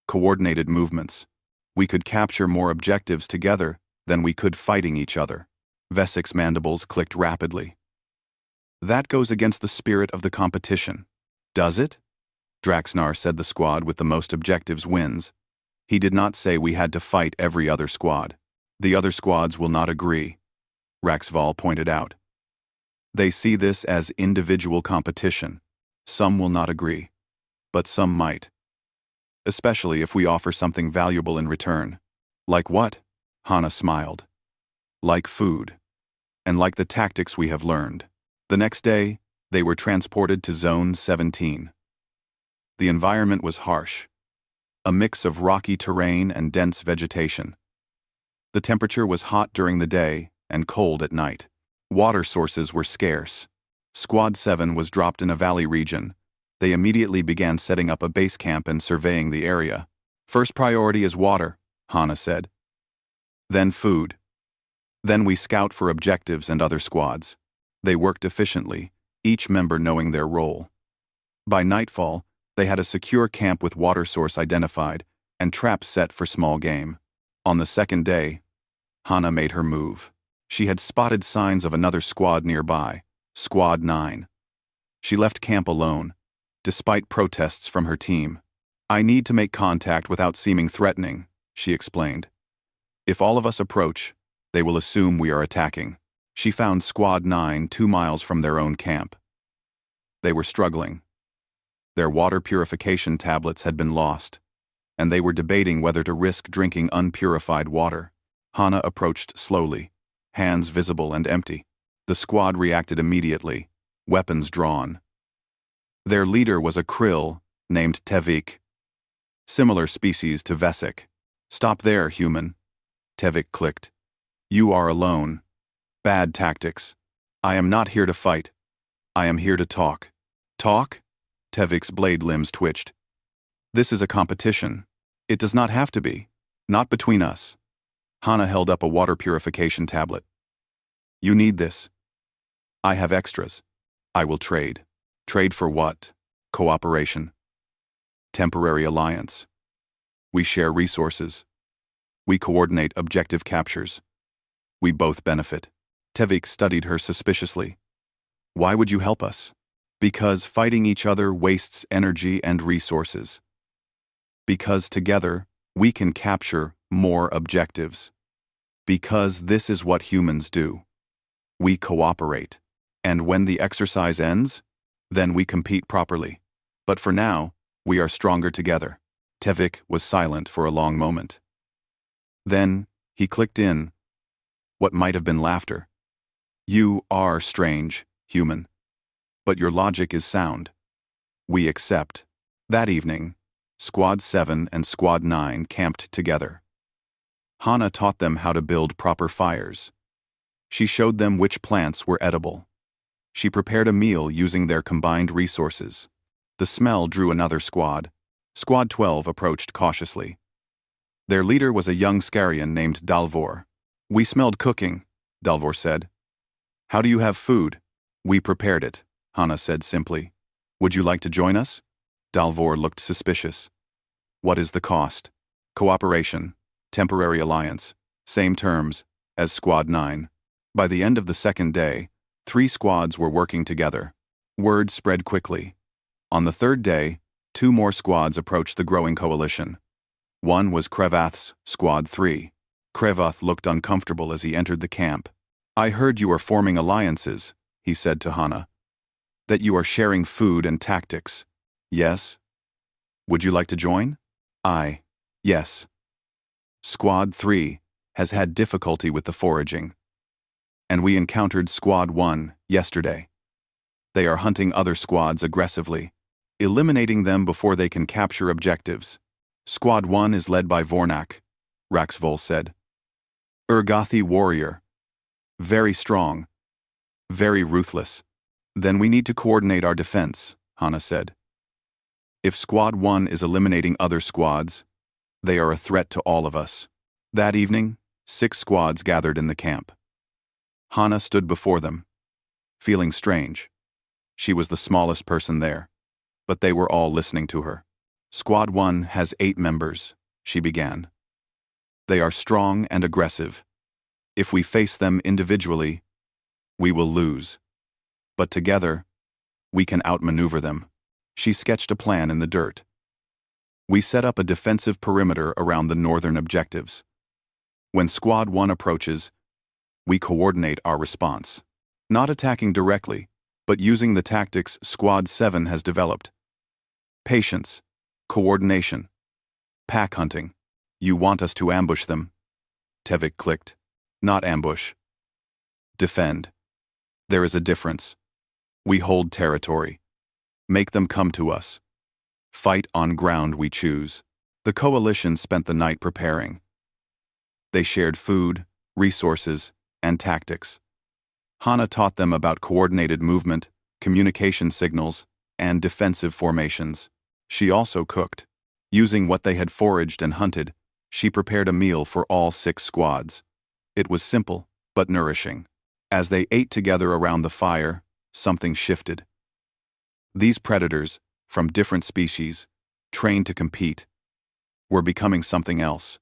Coordinated movements. We could capture more objectives together than we could fighting each other. Vesic's mandibles clicked rapidly. That goes against the spirit of the competition. Does it? Draxnar said the squad with the most objectives wins. He did not say we had to fight every other squad. The other squads will not agree, Raxval pointed out. They see this as individual competition. Some will not agree, but some might. Especially if we offer something valuable in return. Like what? Hana smiled. Like food. And like the tactics we have learned. The next day, they were transported to Zone 17. The environment was harsh. A mix of rocky terrain and dense vegetation. The temperature was hot during the day and cold at night. Water sources were scarce. Squad 7 was dropped in a valley region. They immediately began setting up a base camp and surveying the area. First priority is water, Hana said. Then food. Then we scout for objectives and other squads. They worked efficiently, each member knowing their role. By nightfall, they had a secure camp with water source identified and traps set for small game. On the second day, Hana made her move. She had spotted signs of another squad nearby, Squad 9. She left camp alone, despite protests from her team. I need to make contact without seeming threatening, she explained. If all of us approach, they will assume we are attacking. She found Squad 9 2 miles from their own camp. They were struggling. Their water purification tablets had been lost, and they were debating whether to risk drinking unpurified water. Hana approached slowly, hands visible and empty. The squad reacted immediately, weapons drawn. Their leader was a krill named Tevik. Similar species to Vesic. Stop there, human. Tevik clicked. You are alone. Bad tactics. I am not here to fight. I am here to talk. Talk? Tevik's blade limbs twitched. This is a competition. It does not have to be. Not between us. Hana held up a water purification tablet. You need this. I have extras. I will trade. Trade for what? Cooperation. Temporary alliance. We share resources. We coordinate objective captures. We both benefit. Tevik studied her suspiciously. Why would you help us? Because fighting each other wastes energy and resources. Because together, we can capture more objectives. Because this is what humans do. We cooperate. And when the exercise ends, then we compete properly. But for now, we are stronger together. Tevik was silent for a long moment. Then, He clicked in what might have been laughter. You are strange, human. But your logic is sound. We accept. That evening, Squad 7 and Squad 9 camped together. Hana taught them how to build proper fires. She showed them which plants were edible. She prepared a meal using their combined resources. The smell drew another squad. Squad 12 approached cautiously. Their leader was a young Scarian named Dalvor. We smelled cooking, Dalvor said. How do you have food? We prepared it, Hana said simply. Would you like to join us? Dalvor looked suspicious. What is the cost? Cooperation, temporary alliance, same terms as Squad 9. By the end of the second day, 3 squads were working together. Word spread quickly. On the third day, 2 more squads approached the growing coalition. One was Krevath's Squad 3. Krevath looked uncomfortable as he entered the camp. I heard you are forming alliances, he said to Hana. That you are sharing food and tactics. Yes? Would you like to join? Yes. Squad 3 has had difficulty with the foraging. And we encountered Squad 1 yesterday. They are hunting other squads aggressively, eliminating them before they can capture objectives. Squad 1 is led by Vornak, Raxvol said. Urgathi warrior. Very strong. Very ruthless. Then we need to coordinate our defense, Hana said. If Squad 1 is eliminating other squads, they are a threat to all of us. That evening, 6 squads gathered in the camp. Hana stood before them, feeling strange. She was the smallest person there, but they were all listening to her. Squad 1 has 8 members, she began. They are strong and aggressive. If we face them individually, we will lose. But together, we can outmaneuver them. She sketched a plan in the dirt. We set up a defensive perimeter around the northern objectives. When Squad 1 approaches, we coordinate our response. Not attacking directly, but using the tactics Squad 7 has developed. Patience, coordination, pack hunting. You want us to ambush them? Tevik clicked. Not ambush. Defend. There is a difference. We hold territory. Make them come to us. Fight on ground we choose. The coalition spent the night preparing. They shared food, resources, and tactics. Hana taught them about coordinated movement, communication signals, and defensive formations. She also cooked. Using what they had foraged and hunted, she prepared a meal for all 6 squads. It was simple, but nourishing. As they ate together around the fire, something shifted. These predators, from different species, trained to compete, were becoming something else.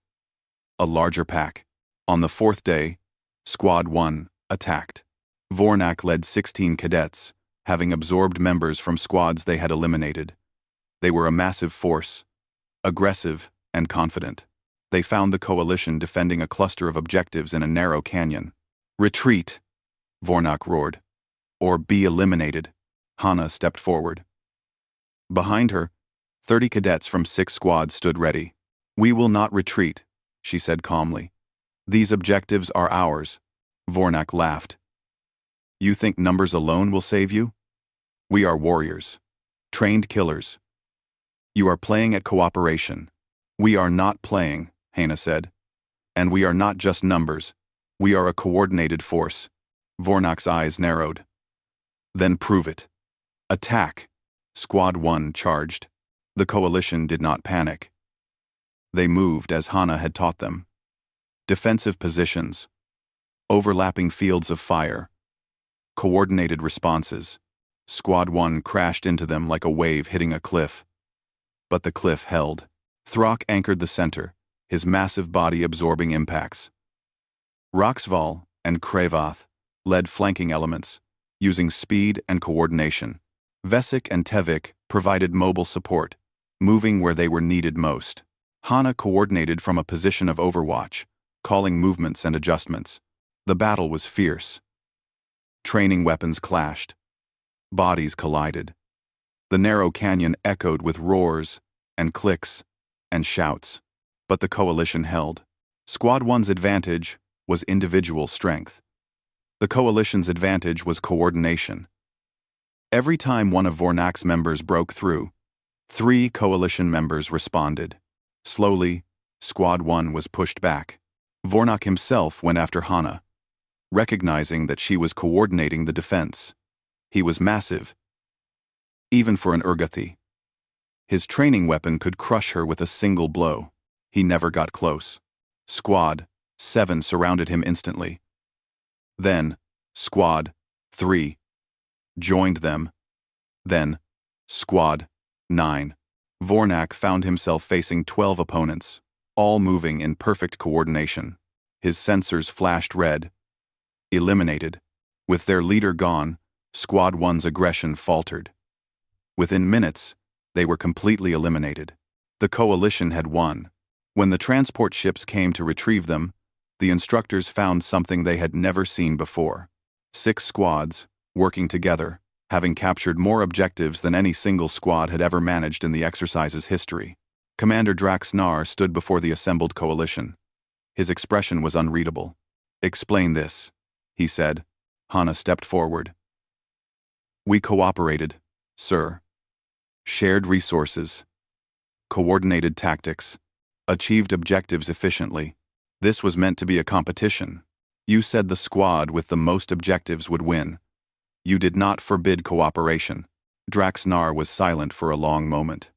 A larger pack. On the 4th day, Squad 1 attacked. Vornak led 16 cadets, having absorbed members from squads they had eliminated. They were a massive force, aggressive and confident. They found the coalition defending a cluster of objectives in a narrow canyon. Retreat, Vornak roared. Or be eliminated. Hana stepped forward. Behind her, 30 cadets from 6 squads stood ready. We will not retreat, she said calmly. These objectives are ours. Vornak laughed. You think numbers alone will save you? We are warriors. Trained killers. You are playing at cooperation. We are not playing, Hana said. And we are not just numbers. We are a coordinated force. Vornak's eyes narrowed. Then prove it. Attack. Squad 1 charged. The coalition did not panic. They moved as Hana had taught them. Defensive positions. Overlapping fields of fire. Coordinated responses. Squad 1 crashed into them like a wave hitting a cliff. But the cliff held. Throck anchored the center, his massive body absorbing impacts. Raxval and Krevath led flanking elements, using speed and coordination. Vesik and Tevik provided mobile support, moving where they were needed most. Hana coordinated from a position of overwatch, calling movements and adjustments. The battle was fierce. Training weapons clashed. Bodies collided. The narrow canyon echoed with roars and clicks and shouts. But the coalition held. Squad 1's advantage was individual strength. The Coalition's advantage was coordination. Every time one of Vornak's members broke through, 3 Coalition members responded. Slowly, Squad 1 was pushed back. Vornak himself went after Hana, recognizing that she was coordinating the defense. He was massive, even for an Urgathi. His training weapon could crush her with a single blow. He never got close. Squad 7 surrounded him instantly. Then, Squad 3 joined them. Then, Squad 9. Vornak found himself facing 12 opponents, all moving in perfect coordination. His sensors flashed red. Eliminated. With their leader gone, Squad 1's aggression faltered. Within minutes, they were completely eliminated. The Coalition had won. When the transport ships came to retrieve them, the instructors found something they had never seen before. 6 squads, working together, having captured more objectives than any single squad had ever managed in the exercise's history. Commander Draxnar stood before the assembled coalition. His expression was unreadable. "Explain this," he said. Hana stepped forward. "We cooperated, sir. Shared resources. Coordinated tactics. Achieved objectives efficiently. This was meant to be a competition. You said the squad with the most objectives would win. You did not forbid cooperation." Draxnar was silent for a long moment.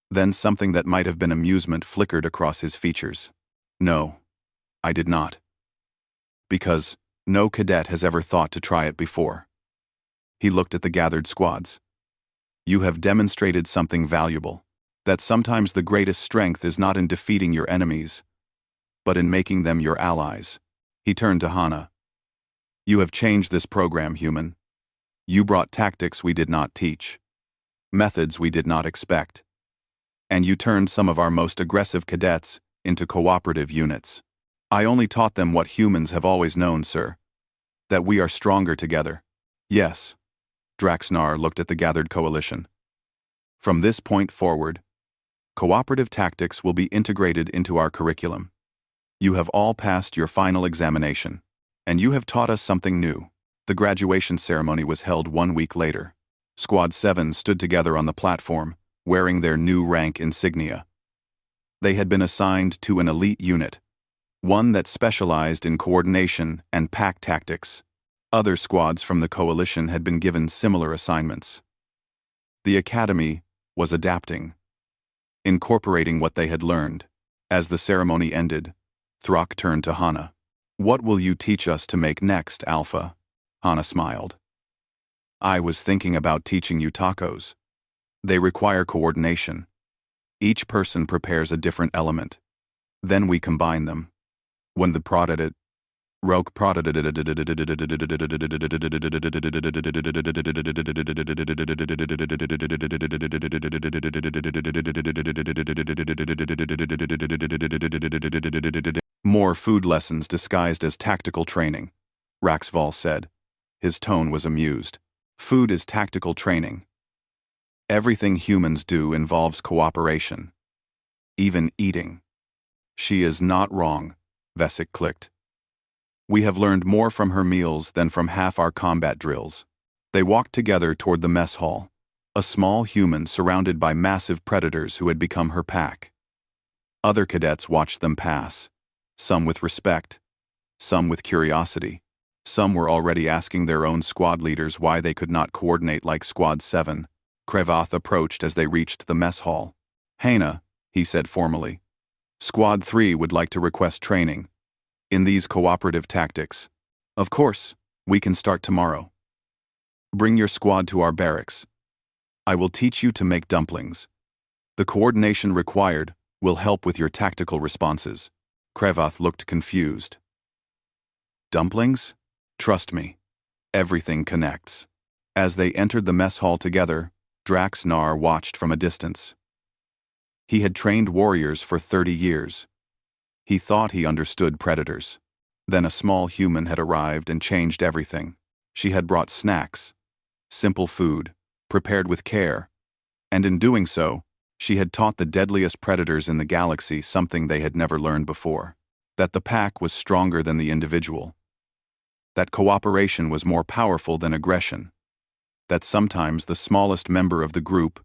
Then something that might have been amusement flickered across his features. "No, I did not. Because no cadet has ever thought to try it before." He looked at the gathered squads. "You have demonstrated something valuable, that sometimes the greatest strength is not in defeating your enemies, but in making them your allies." He turned to Hana. "You have changed this program, human. You brought tactics we did not teach, methods we did not expect, and you turned some of our most aggressive cadets into cooperative units. I only taught them what humans have always known, sir, that we are stronger together." "Yes." Draxnar looked at the gathered coalition. "From this point forward, cooperative tactics will be integrated into our curriculum. You have all passed your final examination, and you have taught us something new." The graduation ceremony was held 1 week later. Squad 7 stood together on the platform, wearing their new rank insignia. They had been assigned to an elite unit, one that specialized in coordination and pack tactics. Other squads from the Coalition had been given similar assignments. The Academy was adapting, incorporating what they had learned. As the ceremony ended, Throck turned to Hana. "What will you teach us to make next, Alpha?" Hana smiled. "I was thinking about teaching you tacos. They require coordination. Each person prepares a different element. Then we combine them. When the product Roke More food lessons disguised as tactical training, Raxval said. His tone was amused. Food is tactical training. Everything humans do involves cooperation. Even eating. She is not wrong, Vesic clicked. We have learned more from her meals than from half our combat drills. They walked together toward the mess hall, a small human surrounded by massive predators who had become her pack. Other cadets watched them pass, some with respect, some with curiosity. Some were already asking their own squad leaders why they could not coordinate like Squad 7. Krevath approached as they reached the mess hall. "Hana," he said formally. "Squad 3 would like to request training in these cooperative tactics. Of course, we can start tomorrow. Bring your squad to our barracks. I will teach you to make dumplings. The coordination required will help with your tactical responses." Krevath looked confused. "Dumplings? Trust me. Everything connects." As they entered the mess hall together, Draxnar watched from a distance. He had trained warriors for 30 years. He thought he understood predators. Then a small human had arrived and changed everything. She had brought snacks, simple food, prepared with care, and in doing so, she had taught the deadliest predators in the galaxy something they had never learned before. that the pack was stronger than the individual, that cooperation was more powerful than aggression, that sometimes the smallest member of the group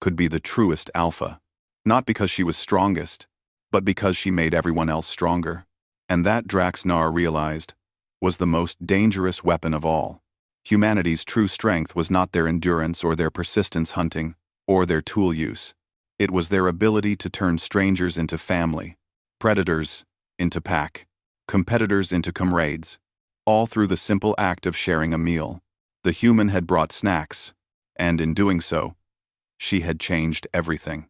could be the truest alpha, not because she was strongest, but because she made everyone else stronger. And that, Draxnar realized, was the most dangerous weapon of all. Humanity's true strength was not their endurance or their persistence hunting, or their tool use. It was their ability to turn strangers into family, predators into pack, competitors into comrades, all through the simple act of sharing a meal. The human had brought snacks, and in doing so, she had changed everything.